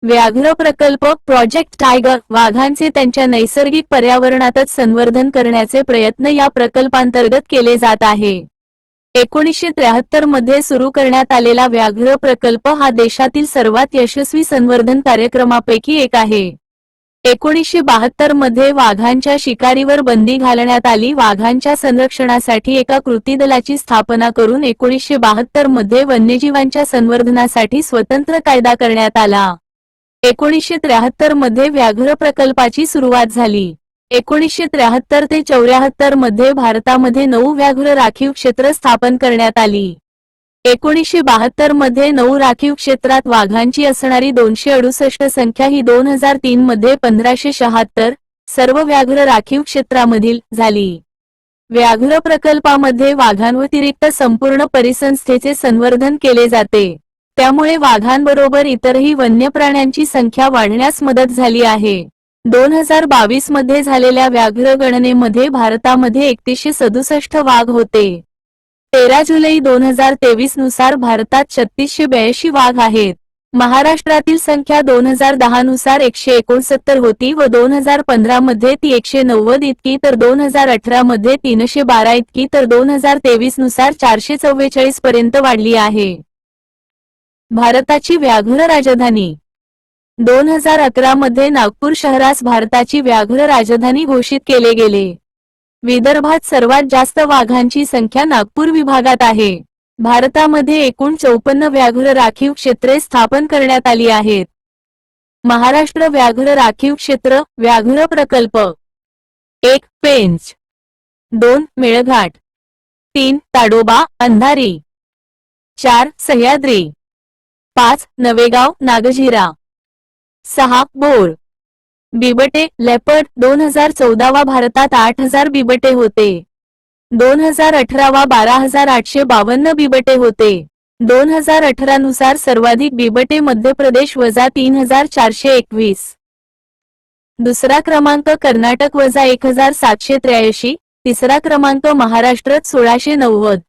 A: व्याघ्र प्रकल्प प्रोजेक्ट टायगर. वाघांचे त्यांच्या नैसर्गिक पर्यावरणातच संवर्धन करण्याचे प्रयत्न या प्रकल्पांतर्गत केले जात आहे. 1973 मध्ये सुरू करण्यात आलेला व्याघ्र प्रकल्प हा देशातील सर्वात यशस्वी संवर्धन कार्यक्रमापैकी एक आहे. 1972 मध्ये वाघांच्या शिकारीवर बंदी घालण्यात आली. वाघांच्या संरक्षणासाठी एका कृती दलाची स्थापना करून 1972 मध्ये वन्यजीवांच्या संवर्धनासाठी स्वतंत्र कायदा करण्यात आला. 1973 मध्ये व्याघ्र प्रकल्पाची सुरुवात झाली. 1973 ते 74 मध्ये भारतामध्ये 9 व्याघ्र राखीव क्षेत्र स्थापन करण्यात आली. 1972 मध्ये 9 राखीव क्षेत्रात वाघांची असणारी 268 संख्या ही 2003 मध्ये 1576 सर्व व्याघ्र राखीव क्षेत्रामधील झाली. व्याघ्र प्रकल्पामध्ये वाघांव्यतिरिक्त संपूर्ण परिसंस्थेचे संवर्धन केले जाते, त्यामुळे वाघांबरोबर इतरही वन्य प्राण्यांची संख्या वाढण्यास मदत झाली आहे. 2022 मध्ये झालेल्या व्याघ्र गणनेमध्ये भारतामध्ये 3167 वाघ होते. 13 जुलै 2023 नुसार भारतात 3682 वाघ आहेत. महाराष्ट्रातील संख्या 2010 नुसार 169 होती व 2015 मध्ये ती 190 इतकी, तर 2018 मध्ये 312 इतकी, तर 2023 नुसार 444 पर्यंत वाढली आहे. भारताची व्याघ्र राजधानी. 2011 मध्ये नागपूर शहरास भारताची व्याघ्र राजधानी घोषित केले गेले. विदर्भात सर्वात जास्त वाघांची संख्या नागपूर विभागात आहे. भारतामध्ये एकूण 54 व्याघ्र राखीव क्षेत्रे स्थापन करण्यात आली आहेत. महाराष्ट्र व्याघ्र राखीव क्षेत्र व्याघ्र प्रकल्प: 1. पेंच. 2. मेळघाट. 3. ताडोबा अंधारी. 4. सह्याद्री. 5. नवेगाव नागझिरा. 6. बोर. बिबटे लेपर्ड. 2014 भारतात 8000 बिबटे होते. 2018 12852 बिबटे होते. 2018 नुसार सर्वाधिक बिबटे मध्य प्रदेश -3421. दुसरा क्रमांक कर्नाटक -1783. तिसरा क्रमांक महाराष्ट्र 1690.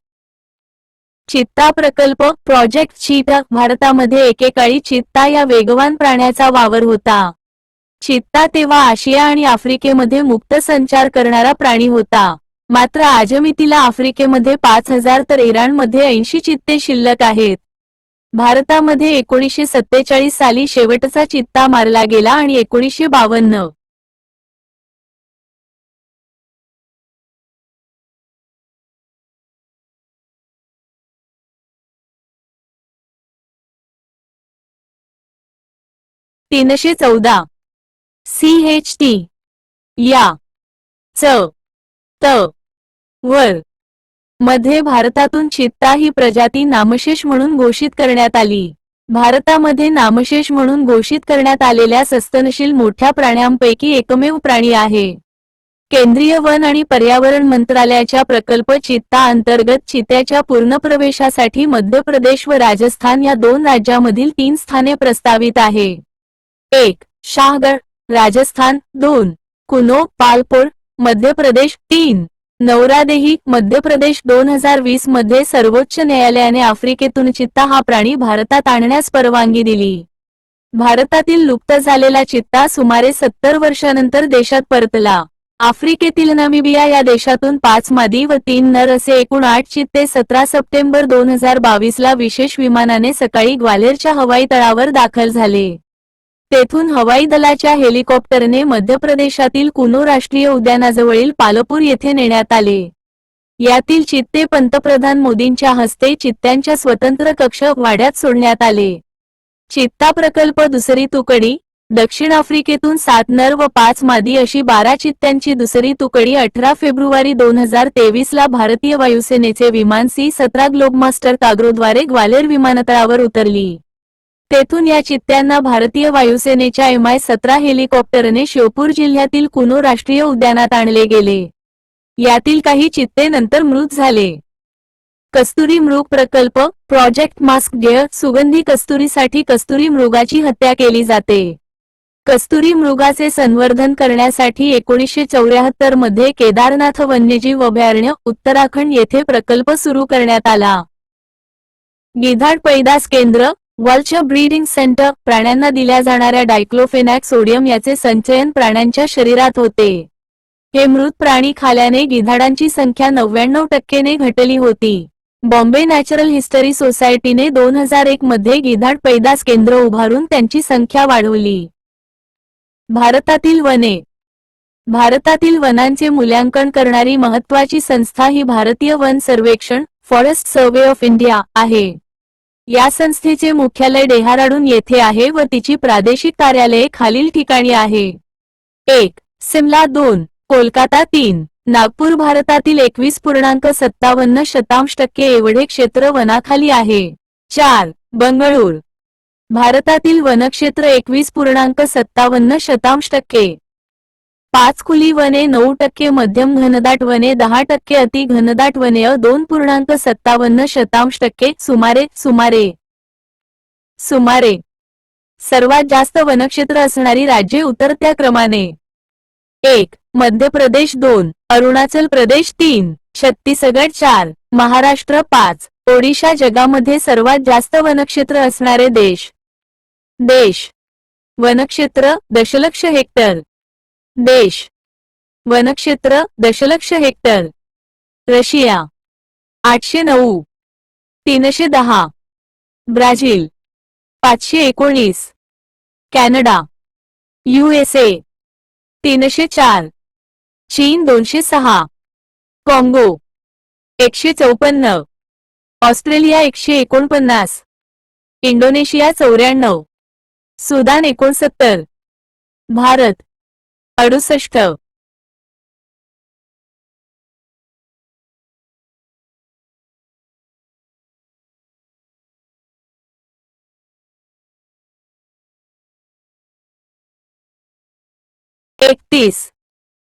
A: चित्ता प्रकल्प प्रोजेक्ट चीता भारतामध्ये एकेकाळी चित्ता या वेगवान प्राण्याचा वावर होता. चित्ता तेव्हा आशिया आणि आफ्रिकेमध्ये मुक्त संचार करणारा प्राणी होता. मात्र आजमितीला आफ्रिकेमध्ये 5000 तर इराणमध्ये 80 चित्ते शिल्लक आहेत. भारतामध्ये 1947 साली शेवटचा चित्ता मारला गेला आणि 1952 314 CHT या च त वर मध्ये भारतातून चित्ता ही प्रजाती नामशेष म्हणून घोषित करण्यात आली. भारतामध्ये नामशेष म्हणून घोषित करण्यात आलेल्या सस्तनशील मोठ्या प्राण्यांपैकी एकमेव प्राणी आहे. केंद्रीय वन आणि पर्यावरण मंत्रालयाच्या प्रकल्प चित्ता अंतर्गत चित्याच्या पूर्ण प्रवेशासाठी मध्य प्रदेश व राजस्थान या 2 राज्यांमधील 3 स्थाने प्रस्तावित आहे. 1. शाहगड राजस्थान, 2. कुनो पालपुर मध्य प्रदेश, 3. नौरादेही मध्य प्रदेश. 2020 मध्ये सर्वोच्च न्यायालयाने आफ्रिकेतून चित्ता हा प्राणी भारतात आणण्यास परवानगी दिली. भारतातील लुप्त झालेला चित्ता सुमारे 70 वर्षांनंतर देशात परतला. आफ्रिकेतील नामिबिया या देशातून 5 मादी व 3 नर असे एकूण 8 चित्ते 17 सप्टेंबर 2022 ला विशेष विमानाने सकाळी ग्वाल्हेरच्या हवाई तळावर दाखल झाले. तेथून हवाई दलाच्या हेलिकॉप्टरने मध्य प्रदेशातील कुनो राष्ट्रीय उद्यानाजवळील पालपूर येथे नेण्यात आले. यातील चित्ते पंतप्रधान मोदींच्या हस्ते चित्त्यांच्या स्वतंत्र कक्ष वाड्यात सोडण्यात आले. चित्ता प्रकल्प दुसरी तुकडी दक्षिण आफ्रिकेतून 7 नर व 5 मादी अशी 12 चित्त्यांची दुसरी तुकडी 18 फेब्रुवारी 2023 ला भारतीय वायुसेनेचे विमान C-17 ग्लोबमास्टर कार्गोद्वारे ग्वाल्हेर विमानतळावर उतरली. तेथून या चित्त्यांना भारतीय वायुसेनेच्या Mi-17 हेलिकॉप्टरने श्योपूर जिल्ह्यातील कुनो राष्ट्रीय उद्यानात आणले गेले. यातील काही चित्ते नंतर मृत झाले. कस्तुरी मृग प्रकल्प प्रोजेक्ट मास्क डेअर सुगंधी कस्तुरीसाठी कस्तुरी मृगाची हत्या केली जाते. कस्तुरी मृगाचे संवर्धन करण्यासाठी 1974 मध्ये केदारनाथ वन्यजीव अभयारण्य उत्तराखंड येथे प्रकल्प सुरू करण्यात आला. गिधाड पैदास केंद्र वल्चर ब्रीडिंग सेंटर प्राण्यांना दिल्या जाणाऱ्या डायक्लोफेनॅक सोडियम याचे संचयन प्राण्यांच्या शरीरात होते. हे मृत प्राणी खाल्याने गिधाडांची संख्या 99% घटली होती. बॉम्बे नॅचरल हिस्टरी सोसायटीने 2001 मध्ये गिधाड पैदास केंद्र उभारून त्यांची संख्या वाढवली. भारतातील वने भारतातील वनांचे मूल्यांकन करणारी महत्त्वाची संस्था ही भारतीय वन सर्वेक्षण फॉरेस्ट सर्वे ऑफ इंडिया आहे. या संस्थेचे मुख्यालय डेहराडून येथे आहे व तिची प्रादेशिक कार्यालये खालील ठिकाणी आहे. 1. सिमला, 2. कोलकाता, 3. नागपूर. भारतातील 21.57% एवढे क्षेत्र वनाखाली आहे. 4. बंगळूर. भारतातील वनक्षेत्र 21.57%. 5 खुली वने, 9% मध्यम घनदाट वने, 10% अति घनदाट वने, 2.57% सुमारे. सर्वात जास्त वनक्षेत्र असणारी राज्ये उतरत्या क्रमाने: 1. मध्य प्रदेश, 2. अरुणाचल प्रदेश, 3. छत्तीसगड, 4. महाराष्ट्र, 5. ओडिशा. जगामध्ये सर्वात जास्त वनक्षेत्र असणारे देश. वनक्षेत्र दशलक्ष हेक्टर. देश वनक्षेत्र दशलक्ष hectare. Russia 809, 310. Brazil 519. Canada USA 304. चीन 206. काँगो 154. ऑस्ट्रेलिया 149. इंडोनेशिया 94. सुदान 69. भारत 68.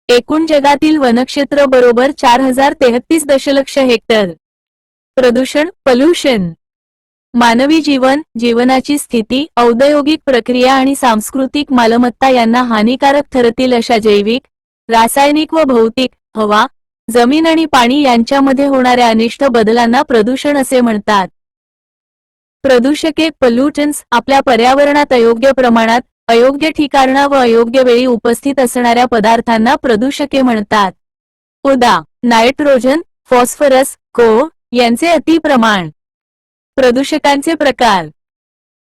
A: एकूण जगातील वनक्षेत्र बरोबर 4033 दशलक्ष हेक्टर. प्रदूषण पोल्युशन मानवी जीवन, जीवनाची स्थिती, औद्योगिक प्रक्रिया आणि सांस्कृतिक मालमत्ता यांना हानिकारक ठरतील अशा जैविक, रासायनिक व भौतिक, हवा, जमीन आणि पाणी यांच्यामध्ये होणाऱ्या अनिष्ट बदलांना प्रदूषण असे म्हणतात. प्रदूषके पोल्युटन्स आपल्या पर्यावरणात अयोग्य प्रमाणात, अयोग्य ठिकाणा व अयोग्य वेळी उपस्थित असणाऱ्या पदार्थांना प्रदूषके म्हणतात. उदा. नायट्रोजन, फॉस्फरस, को यांचे अतिप्रमाण. प्रदूषकांचे प्रकार.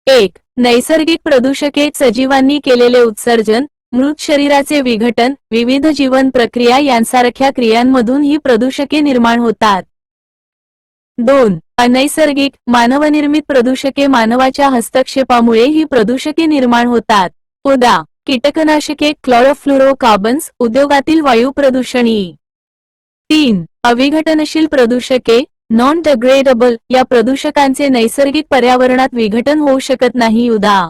A: 1. नैसर्गिक प्रदूषके सजीवांनी केलेले उत्सर्जन, मृत शरीराचे विघटन, विविध जीवन प्रक्रिया यांसारख्या क्रियांमधून ही प्रदूषके निर्माण होतात. 2. अनैसर्गिक मानवनिर्मित प्रदूषके मानवाच्या हस्तक्षेपामुळे ही प्रदूषके निर्माण होतात. उदा. कीटकनाशके, क्लोरोफ्लोरोकार्बन्स, उद्योगातील वायू प्रदूषण इ. 3. अविघटनशील प्रदूषके नॉन डिग्रेडेबल या प्रदूषकांचे नैसर्गिक पर्यावरणात विघटन होऊ शकत नाही. उदा.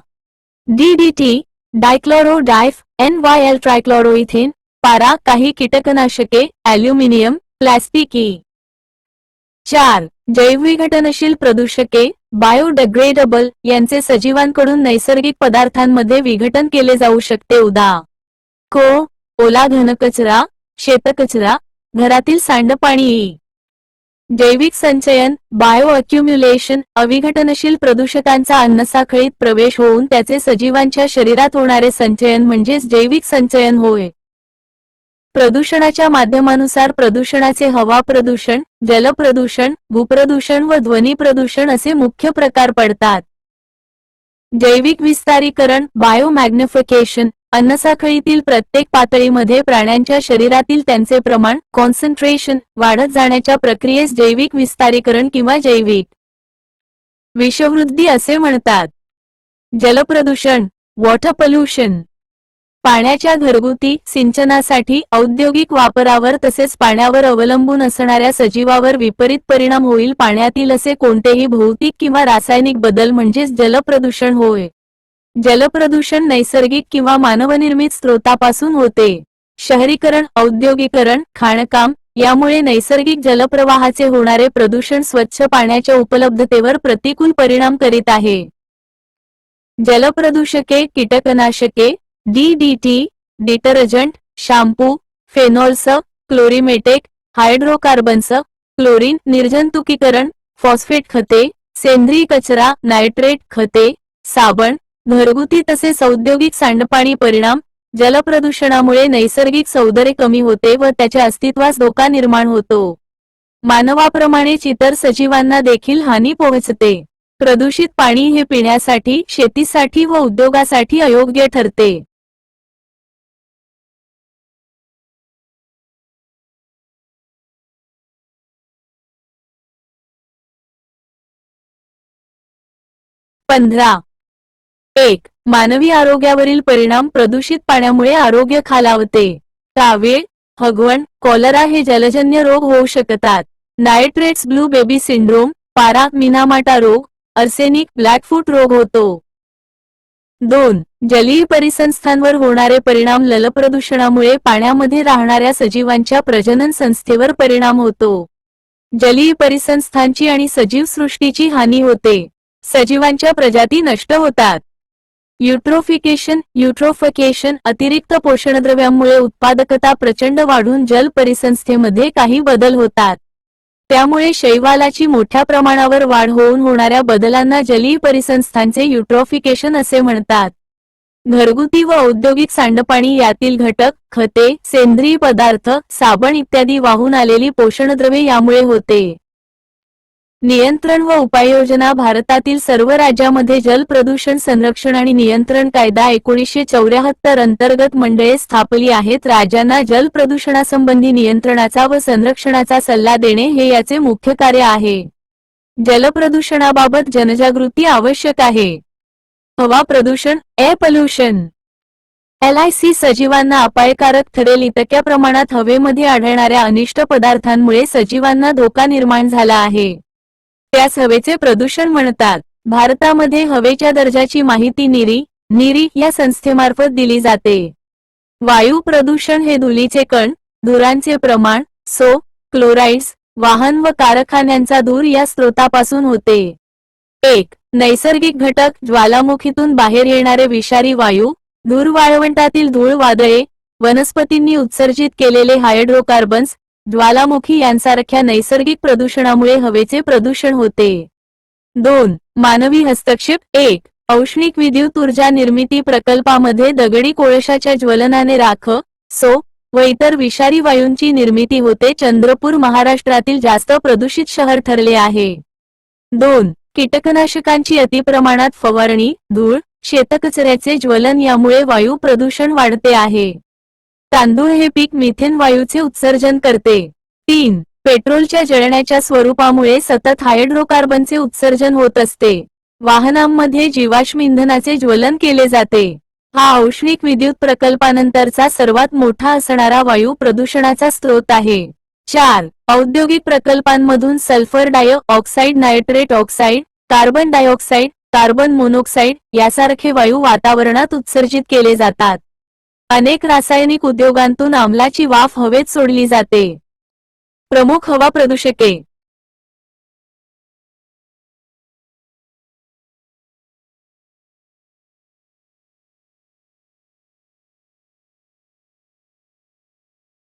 A: DDT, डायक्लोरो डायफ, NYL ट्रायक्लोरोइथेन, पारा, काही कीटकनाशके, ॲल्युमिनियम, प्लॅस्टिक इ. 4. जैवविघटनशील प्रदूषके बायोडिग्रेडेबल यांचे सजीवांकडून नैसर्गिक पदार्थांमध्ये विघटन केले जाऊ शकते. उदा. को, ओला घनकचरा, शेतकचरा, घरातील सांडपाणी इ. जैविक संचयन बायो अक्युम्युलेशन अविघटनशील प्रदूषकांचा अन्नसाखळीत प्रवेश होऊन त्याचे सजीवांच्या शरीरात होणारे संचयन म्हणजेच जैविक संचयन होय. प्रदूषणाच्या माध्यमानुसार प्रदूषणाचे हवा प्रदूषण, जल प्रदूषण, भूप्रदूषण व ध्वनी प्रदूषण असे मुख्य प्रकार पडतात. जैविक विस्तारीकरण बायोमॅग्निफिकेशन अन्नसाखळीतील प्रत्येक पातळीमध्ये प्राण्यांच्या शरीरातील त्यांचे प्रमाण कॉन्सन्ट्रेशन वाढत जाण्याच्या प्रक्रियेस जैविक विस्तारीकरण किंवा जैविक विषवृद्धी असे म्हणतात. जलप्रदूषण वॉटर पोल्युशन पाण्याच्या घरगुती सिंचनासाठी औद्योगिक वापरावर तसेच पाण्यावर अवलंबून असणाऱ्या सजीवावर विपरीत परिणाम होईल पाण्यातील असे कोणतेही भौतिक किंवा रासायनिक बदल म्हणजेच जलप्रदूषण होय. जलप्रदूषण नैसर्गिक किंवा मानवनिर्मित स्रोतापासून होते. शहरीकरण औद्योगिकरण खाणकाम यामुळे नैसर्गिक जलप्रवाहाचे होणारे प्रदूषण स्वच्छ पाण्याच्या उपलब्धतेवर प्रतिकूल परिणाम करीत आहे. जलप्रदूषके कीटकनाशके DDT, डिटर्जंट, शॅम्पू, फेनॉल्स, क्लोरिमेटेक, हायड्रोकार्बन्स, क्लोरीन, निर्जंतुकीकरण, फॉस्फेट खते, सेंद्रिय कचरा, नायट्रेट खते, साबण, घरगुती तसेच औद्योगिक सांडपाणी. परिणाम जलप्रदूषणामुळे नैसर्गिक सौंदर्य कमी होते व त्याच्या अस्तित्वास धोका निर्माण होतो. मानवाप्रमाणेच इतर सजीवांना देखील हानी पोहोचते. प्रदूषित पाणी हे पिण्यासाठी, शेतीसाठी व उद्योगासाठी अयोग्य ठरते. पंधरा. 1. मानवी आरोग्यावरील परिणाम प्रदूषित पाण्यामुळे आरोग्य खालावते. कावीळ, हगवण, कॉलरा हे जलजन्य रोग होऊ शकतात. नायट्रेट्स ब्लू बेबी सिंड्रोम, पारा, मिनामाटा रोग, अर्सेनिक ब्लॅकफूट रोग होतो. 2. जलीय परिसंस्थांवर होणारे परिणाम जलप्रदूषणामुळे पाण्यामध्ये राहणाऱ्या सजीवांच्या प्रजनन संस्थेवर परिणाम होतो. जलीय परिसंस्थांची आणि सजीव सृष्टीची हानी होते. सजीवांच्या प्रजाती नष्ट होतात. युट्रोफिकेशन अतिरिक्त पोषणद्रव्यांमुळे उत्पादकता प्रचंड वाढून जल परिसंस्थेमध्ये काही बदल होतात. त्यामुळे शैवालाची मोठ्या प्रमाणावर वाढ होऊन होणाऱ्या बदलांना जलीय परिसंस्थांचे युट्रोफिकेशन असे म्हणतात. घरगुती व औद्योगिक सांडपाणी यातील घटक, खते, सेंद्रिय पदार्थ, साबण इत्यादी वाहून आलेली पोषणद्रव्ये यामुळे होते. नियंत्रण व उपाययोजना भारतातील सर्व राज्यांमध्ये जल प्रदूषण संरक्षण आणि नियंत्रण कायदा 1974 अंतर्गत मंडळे स्थापली आहेत. राज्यांना जल प्रदूषणासंबंधी नियंत्रणाचा व संरक्षणाचा सल्ला देणे हे याचे मुख्य कार्य आहे. जलप्रदूषणाबाबत जनजागृती आवश्यक आहे. हवा प्रदूषण एअर पोल्युशन LIC सजीवांना अपायकारक ठरेल इतक्या प्रमाणात हवेमध्ये आढळणाऱ्या अनिष्ट पदार्थांमुळे सजीवांना धोका निर्माण झाला आहे. त्यास हवेचे प्रदूषण म्हणतात. भारतामध्ये हवेच्या दर्जाची माहिती नीरी या संस्थेमार्फत दिली जाते. वायू प्रदूषण हे धुलीचे कण, धुरांचे प्रमाण, क्लोराइड्स, वाहन व कारखान्यांचा धूर या स्रोतापासून होते. 1. नैसर्गिक घटक ज्वालामुखीतून बाहेर येणारे विषारी वायू, धूर वाळवंटातील धूळ वादळे, वनस्पतींनी उत्सर्जित केलेले हायड्रोकार्बन्स, ज्वालामुखी यांसारख्या नैसर्गिक प्रदूषणामुळे हवेचे प्रदूषण होते. 2. मानवी हस्तक्षेप. 1. औष्णिक विद्युत ऊर्जा निर्मिती प्रकल्पामध्ये दगडी कोळशाच्या ज्वलनाने राख, सो व इतर विषारी वायूंची निर्मिती होते. चंद्रपूर महाराष्ट्रातील जास्त प्रदूषित शहर ठरले आहे. 2. कीटकनाशकांची अतिप्रमाणात फवारणी, धूळ, शेतकचऱ्याचे ज्वलन यामुळे वायू प्रदूषण वाढते आहे. तांदूळ हे पीक मिथेन वायूचे उत्सर्जन करते. 3. पेट्रोलच्या जळण्याच्या स्वरूपामुळे सतत हायड्रोकार्बनचे उत्सर्जन होत असते. वाहनांमध्ये जीवाश्म इंधनाचे ज्वलन केले जाते. हा औष्णिक विद्युत प्रकल्पानंतरचा सर्वात मोठा असणारा वायू प्रदूषणाचा स्रोत आहे. 4. औद्योगिक प्रकल्पांमधून sulphur dioxide, nitrate oxide, carbon dioxide, carbon monoxide यासारखे वायू वातावरणात उत्सर्जित केले जातात. अनेक रासायनिक उद्योगांतून आम्लाची वाफ हवेत सोडली जाते. प्रमुख हवा प्रदूषके.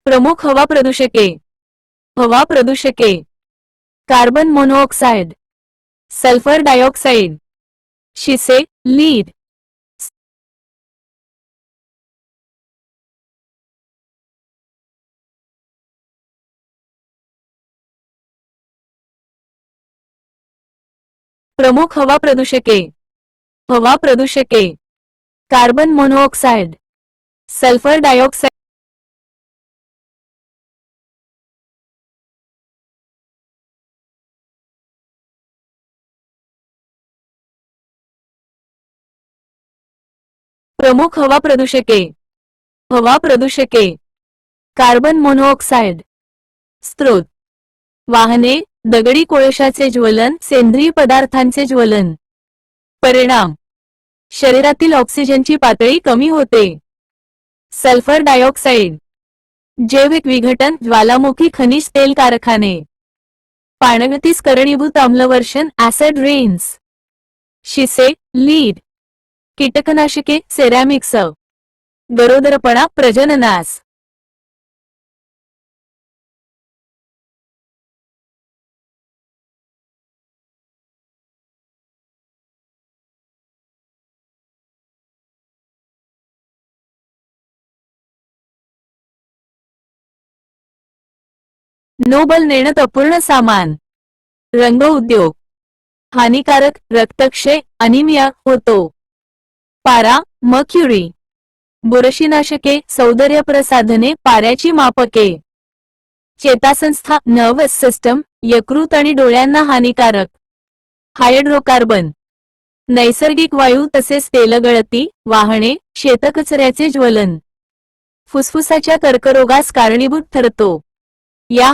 A: प्रमुख हवा प्रदूषके. हवा प्रदूषके: कार्बन मोनोऑक्साइड, सल्फर डायऑक्साइड, शिसे, लीड. प्रमुख हवा प्रदूषके. हवा प्रदूषके: कार्बन मोनोऑक्साइड, सल्फर डायऑक्साइड. प्रमुख हवा प्रदूषके. हवा प्रदूषके: कार्बन मोनोऑक्साइड. स्रोत: वाहने, दगडी कोळशाचे ज्वलन, सेंद्रिय पदार्थांचे ज्वलन. परिणाम: शरीरातील ऑक्सिजनची पातळी कमी होते. सल्फर डायऑक्साइड, जैविक विघटन, ज्वालामुखी, खनिज तेल कारखाने. पाणगतीस कारणीभूत आम्लवर्षण, ऍसिड रेन्स. शिसे, लीड. कीटकनाशके, सेरॅमिक्स. गरोदरपणा, प्रजननास. नोबल नेणत अपूर्ण सामान. रंग उद्योग. हानिकारक, रक्तक्षय, अनिमिया होतो. पारा, मर्क्युरी. बुरशीनाशके, सौंदर्यप्रसाधने, पाऱ्याची मापके. चेतासंस्था, नर्वस सिस्टम, यकृत आणि डोळ्यांना हानिकारक. हायड्रोकार्बन, नैसर्गिक वायू तसेच तेलगळती, वाहने, शेतकचऱ्याचे ज्वलन. फुफ्फुसाच्या कर्करोगास कारणीभूत ठरतो. या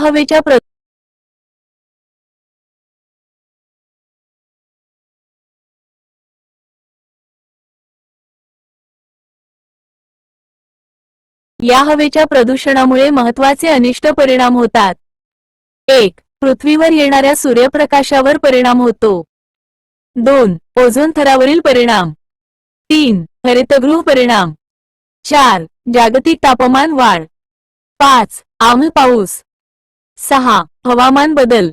A: हवेच्या प्रदूषणामुळे महत्त्वाचे अनिष्ट परिणाम होतात. 1. पृथ्वीवर येणाऱ्या सूर्यप्रकाशावर परिणाम होतो. 2. ओझोन थरावरील परिणाम. 3. हरितगृह परिणाम. 4. जागतिक तापमान वाढ. 5. आम्ल पाऊस. 6. हवामान बदल.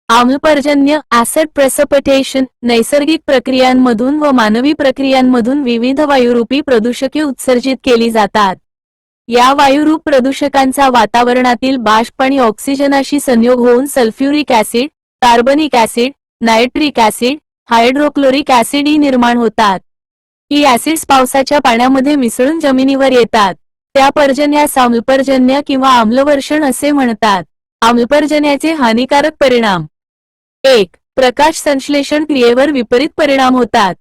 A: आम्लपर्जन्य, ऍसिड प्रेसिपिटेशन. नैसर्गिक प्रक्रियांमधून व मानवी प्रक्रियांमधून विविध वायुरूपी प्रदूषके उत्सर्जित केली जातात. या वायुरूप प्रदूषकांचा वातावरणातील बाष्प आणि ऑक्सिजनाशी संयोग होऊन sulphuric acid, carbonic acid, nitric acid, hydrochloric acid ही निर्माण होतात. ही ऍसिड्स पावसाच्या पाण्यामध्ये मिसळून जमिनीवर येतात. त्या पर्जन्यास आम्लपर्जन्य किंवा आम्लवर्षण असे म्हणतात. आम्लपर्जन्याचे हानिकारक परिणाम. 1. प्रकाश संश्लेषण क्रियेवर विपरीत परिणाम होतात.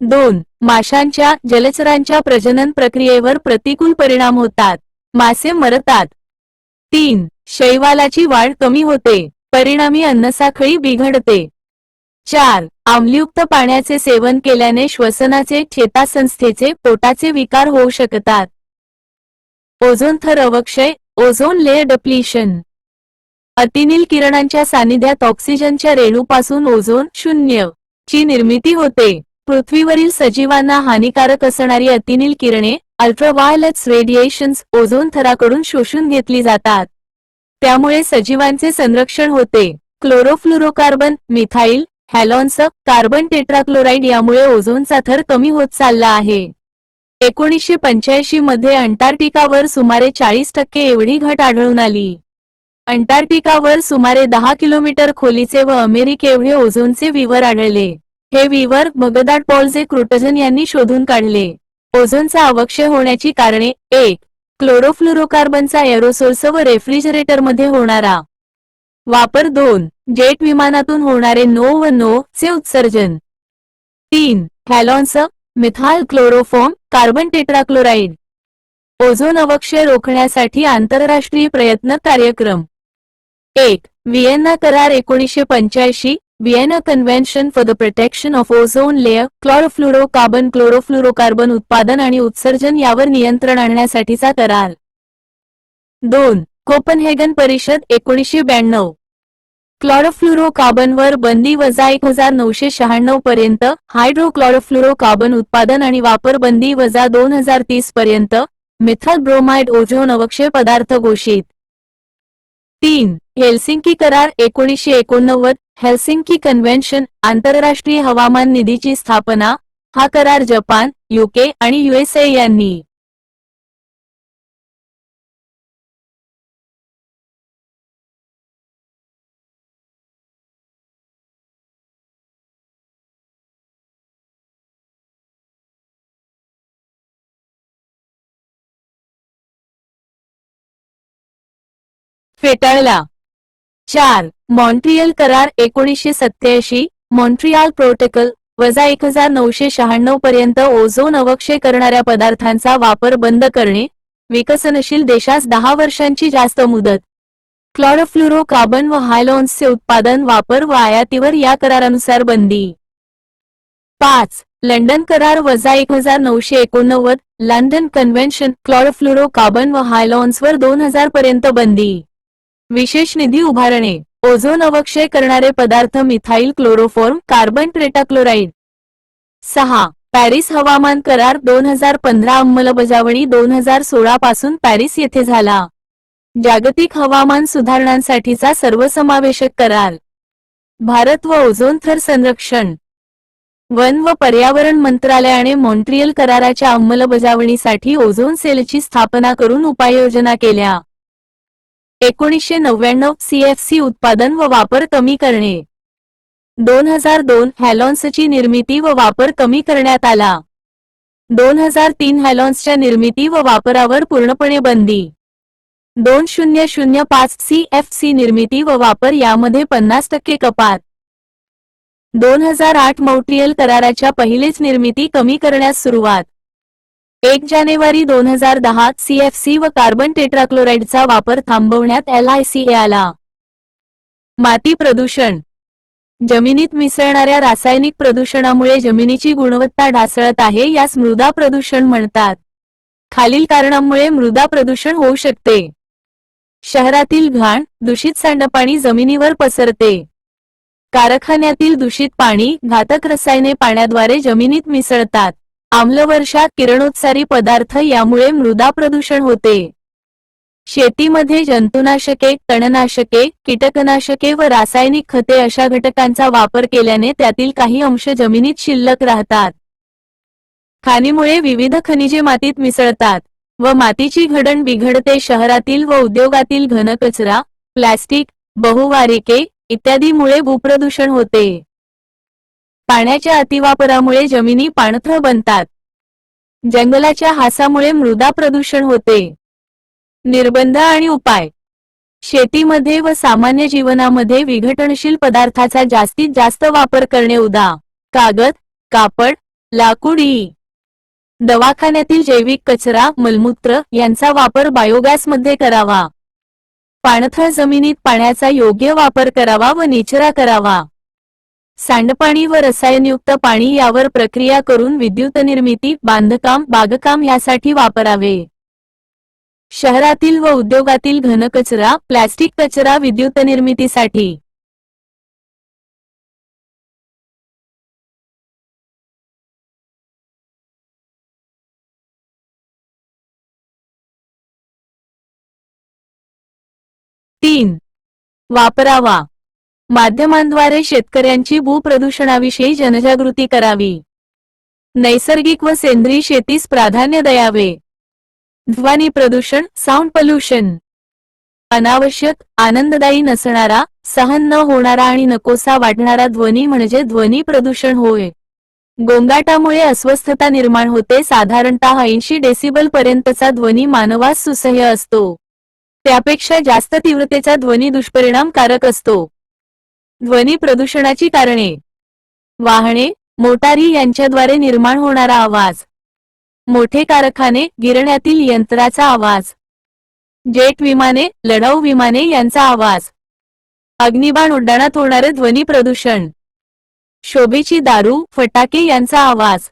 A: 2. माशांच्या, जलचरांच्या प्रजनन प्रक्रियेवर प्रतिकूल परिणाम होतात. मासे मरतात. 3. शैवालाची वाढ कमी होते. परिणामी अन्नसाखळी बिघडते. 4. आम्लयुक्त पाण्याचे सेवन केल्याने श्वसनाचे, चेतासंस्थेचे, पोटाचे विकार होऊ शकतात. ओझोन थर अवक्षय, ओझोन लेयर डिप्लीशन. अतिनील किरणांच्या सानिध्यात ऑक्सिजनच्या रेणूपासून ओझोन 0 ची निर्मिती होते. पृथ्वीवरील सजीवांना हानिकारक असणारी अतिनील किरणे, अल्ट्राव्हायोलेट्स रेडिएशन्स, ओझोन थराकडून शोषून घेतली जातात. त्यामुळे सजीवांचे संरक्षण होते. क्लोरोफ्लोरोकार्बन, मिथाइल, हॅलॉन्स, कार्बन टेट्राक्लोराइड यामुळे ओझोनचा थर कमी होत चालला आहे. 1985 मध्ये अंटार्क्टिकावर सुमारे 40% एवढी घट आढळून आली. अंटार्क्टिकावर सुमारे 10 किलोमीटर खोलीचे व अमेरिके एवढे ओझोनचे विवर आढळले. हे विवर मगदाट पॉल क्रुटझन यांनी शोधून काढले. ओझोनचा अवक्षय होण्याची कारणे: 1. क्लोरोफ्लोरोकार्बनचा एरोसोल्स व रेफ्रिजरेटरमध्ये होणारा वापर. 2. जेट विमानातून होणारे नो व नो चे उत्सर्जन. 3. Halons, methyl chloroform, carbon tetrachloride. Ozone अवक्षय रोखण्यासाठी आंतरराष्ट्रीय प्रयत्न कार्यक्रम. 1. व्हिएन्ना करार 1985. Vienna convention for the protection of ozone layer. Chlorofluorocarbon उत्पादन आणि उत्सर्जन यावर नियंत्रण आणण्यासाठीचा करार. 2. कोपनहेगन परिषद 1992. क्लोरोफ्लोरोकार्बनवर बंदी वजा 1996 पर्यंत. हायड्रोक्लोरोफ्लोरोकार्बन उत्पादन आणि वापर बंदी वजा 2030 पर्यंत. मिथाइल ब्रोमाइड ओझोन अवक्षय पदार्थ घोषित. 3. हेल्सिंकी करार 1989. हेल्सिंकी कन्व्हेन्शन, आंतरराष्ट्रीय हवामान निधीची स्थापना. हा करार जपान, यूके आणि यूएसए यांनी फेटाळला. 4. मॉन्ट्रियल करार 1987. मॉन्ट्रियल प्रोटोकॉल वजा 1996 पर्यंत ओझोन अवक्षय करणाऱ्या पदार्थांचा वापर बंद करणे. विकसनशील देशास 10 वर्षांची जास्त मुदत. क्लोरोफ्लोरोकार्बन व हायलॉन्सचे उत्पादन, वापर व आयातीवर या करारानुसार बंदी. 5. लंडन करार वजा 1989. London convention. क्लोरोफ्लोरोकार्बन व हायलॉन्सवर 2000 पर्यंत बंदी. विशेष निधी उभारणे. ओझोन अवक्षय करणारे पदार्थ methyl chloroform, carbon tetrachloride. 6. Paris हवामान करार 2015. अंमलबजावणी 2016 पासून पॅरिस येथे झाला. जागतिक हवामान सुधारणांसाठीचा सर्वसमावेशक करार. भारत व ओझोन थर संरक्षण. वन व पर्यावरण मंत्रालयाने मॉन्ट्रियल कराराच्या अंमलबजावणीसाठी ओझोन सेलची स्थापना करून उपाययोजना केल्या. 1999. सीएफसी उत्पादन व वापर कमी करणे. 2002. हॅलॉन्सची निर्मिती व वापर कमी करण्यात आला. 2003. हॅलॉन्सच्या निर्मिती व वापरावर पूर्णपणे बंदी. 2005. सीएफसी निर्मिती व वापर यामध्ये 50% कपात. 2008. मॉन्ट्रियल कराराच्या पहिलेच निर्मिती कमी करण्यास सुरुवात. 1 जानेवारी 2010. सीएफसी व कार्बन टेट्राक्लोराइडचा वापर थांबवण्यात LICA आला. माती प्रदूषण. जमिनीत मिसळणाऱ्या रासायनिक प्रदूषणामुळे जमिनीची गुणवत्ता ढासळत आहे, यास मृदा प्रदूषण म्हणतात. खालील कारणांमुळे मृदा प्रदूषण होऊ शकते. शहरातील घाण, दूषित सांडपाणी जमिनीवर पसरते. कारखान्यातील दूषित पाणी, घातक रसायने पाण्याद्वारे जमिनीत मिसळतात. आम्लवर्षा, किरणोत्सारी पदार्थ यामुळे मृदा प्रदूषण होते. शेतीमध्ये जंतुनाशके, तणनाशके, कीटकनाशके व रासायनिक खते अशा घटकांचा वापर केल्याने त्यातील काही अंश जमिनीत शिल्लक राहतात. खाणीमुळे विविध खनिजे मातीत मिसळतात व मातीची घडण बिघडते. शहरातील व उद्योगातील घनकचरा, प्लास्टिक, बहुवार्षिके इत्यादीमुळे भूप्रदूषण होते. पाण्याच्या अतिवापरामुळे जमिनी पाणथळ बनतात. जंगलाच्या हासामुळे मृदा प्रदूषण होते. निर्बंध आणि उपाय. शेतीमध्ये व सामान्य जीवनामध्ये विघटनशील पदार्थाचा जास्तीत जास्त वापर करणे. उदा. कागद, कापड, लाकूड इ. दवाखान्यातील जैविक कचरा, मलमूत्र यांचा वापर बायोगॅसमध्ये करावा. पाणथळ जमिनीत पाण्याचा योग्य वापर करावा व निचरा करावा. सांडपाणी व रसायनयुक्त पाणी यावर प्रक्रिया करून विद्युत निर्मिती, बांधकाम, बागकाम यासाठी वापरावे. शहरातील व उद्योगातील घनकचरा, प्लास्टिक कचरा विद्युत निर्मितीसाठी. 3. वापरावा. माध्यमांद्वारे शेतकऱ्यांची भूप्रदूषणाविषयी जनजागृती करावी. नैसर्गिक व सेंद्रिय शेतीस प्राधान्य द्यावे. ध्वनी प्रदूषण, साऊंड पोल्युशन. अनावश्यक, आनंददायी नसणारा, सहन न होणारा आणि नकोसा वाटणारा ध्वनी म्हणजे ध्वनी प्रदूषण होय. गोंगाटामुळे अस्वस्थता निर्माण होते. साधारणतः 80 डेसिबल पर्यंतचा ध्वनी मानवास सुसह्य असतो. त्यापेक्षा जास्त तीव्रतेचा ध्वनी दुष्परिणामकारक असतो. ध्वनी प्रदूषणाची कारणे. वाहने, मोटारी यांच्याद्वारे निर्माण होणारा आवाज. मोठे कारखाने, गिरण्यातील यंत्राचा आवाज. जेट विमाने, लढाऊ विमाने यांचा आवाज. अग्निबाण उड्डाणात होणारे ध्वनी प्रदूषण. शोभेची दारू, फटाके यांचा आवाज.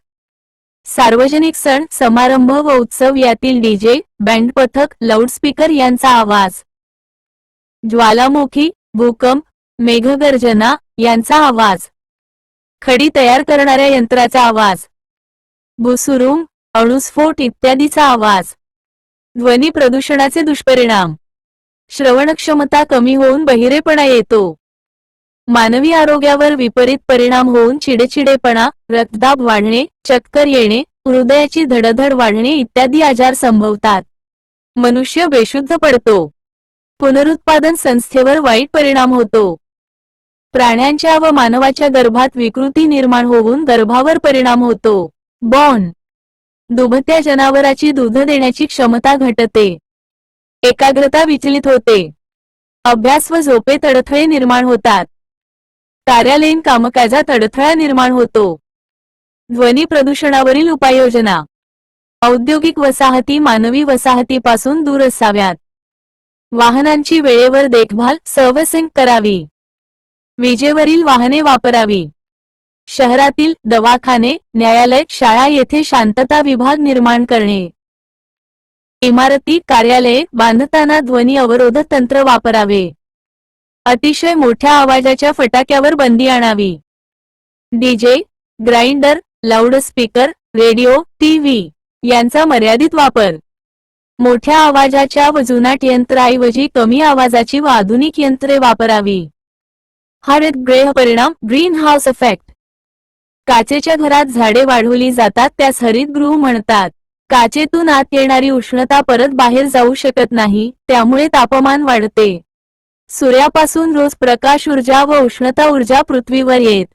A: सार्वजनिक सण, समारंभ व उत्सव यातील डीजे, बँड पथक, लाऊडस्पीकर यांचा आवाज. ज्वालामुखी, भूकंप, मेघगर्जना यांचा आवाज. खडी तयार करणाऱ्या यंत्राचा आवाज. भुसुरुंग, अणुस्फोट इत्यादीचा आवाज. ध्वनी प्रदूषणाचे दुष्परिणाम. श्रवणक्षमता कमी होऊन बहिरेपणा येतो. मानवी आरोग्यावर विपरीत परिणाम होऊन चिडचिडेपणा, रक्तदाब वाढणे, चक्कर येणे, हृदयाची धडधड वाढणे इत्यादी आजार संभवतात. मनुष्य बेशुद्ध पडतो. पुनरुत्पादन संस्थेवर वाईट परिणाम होतो. प्राण्यांच्या व मानवाच्या गर्भात विकृती निर्माण होऊन गर्भावर परिणाम होतो. बॉर्न. दुभत्या जनावराची दूध देण्याची क्षमता घटते. एकाग्रता विचलित होते. अभ्यास व झोपेत अडथळे निर्माण होतात. कार्यालयीन कामकाजात अडथळा निर्माण होतो. ध्वनी प्रदूषणावरील उपाययोजना. औद्योगिक वसाहती मानवी वसाहतीपासून दूर असाव्यात. वाहनांची वेळेवर देखभाल, सर्व्हिसिंग करावी. विजेवरील वाहने वापरावी. शहरातील दवाखाने, न्यायालय, शाळा येथे शांतता विभाग निर्माण करणे. इमारती, कार्यालये बांधताना ध्वनी अवरोध तंत्र वापरावे. अतिशय मोठ्या आवाजाच्या फटाक्यावर बंदी आणावी. DJ, grinder, loudspeaker, radio, TV यांचा मर्यादित वापर. मोठ्या आवाजाच्या व जुनाट यंत्राऐवजी कमी आवाजाची व आधुनिक यंत्रे वापरावी. हरितगृह परिणाम, ग्रीन हाऊस इफेक्ट. काचेच्या घरात झाडे वाढवली जातात त्यास हरितगृह म्हणतात. काचेतून आत येणारी उष्णता परत बाहेर जाऊ शकत नाही, त्यामुळे तापमान वाढते. सूर्यापासून रोज प्रकाश ऊर्जा व उष्णता ऊर्जा पृथ्वीवर येत.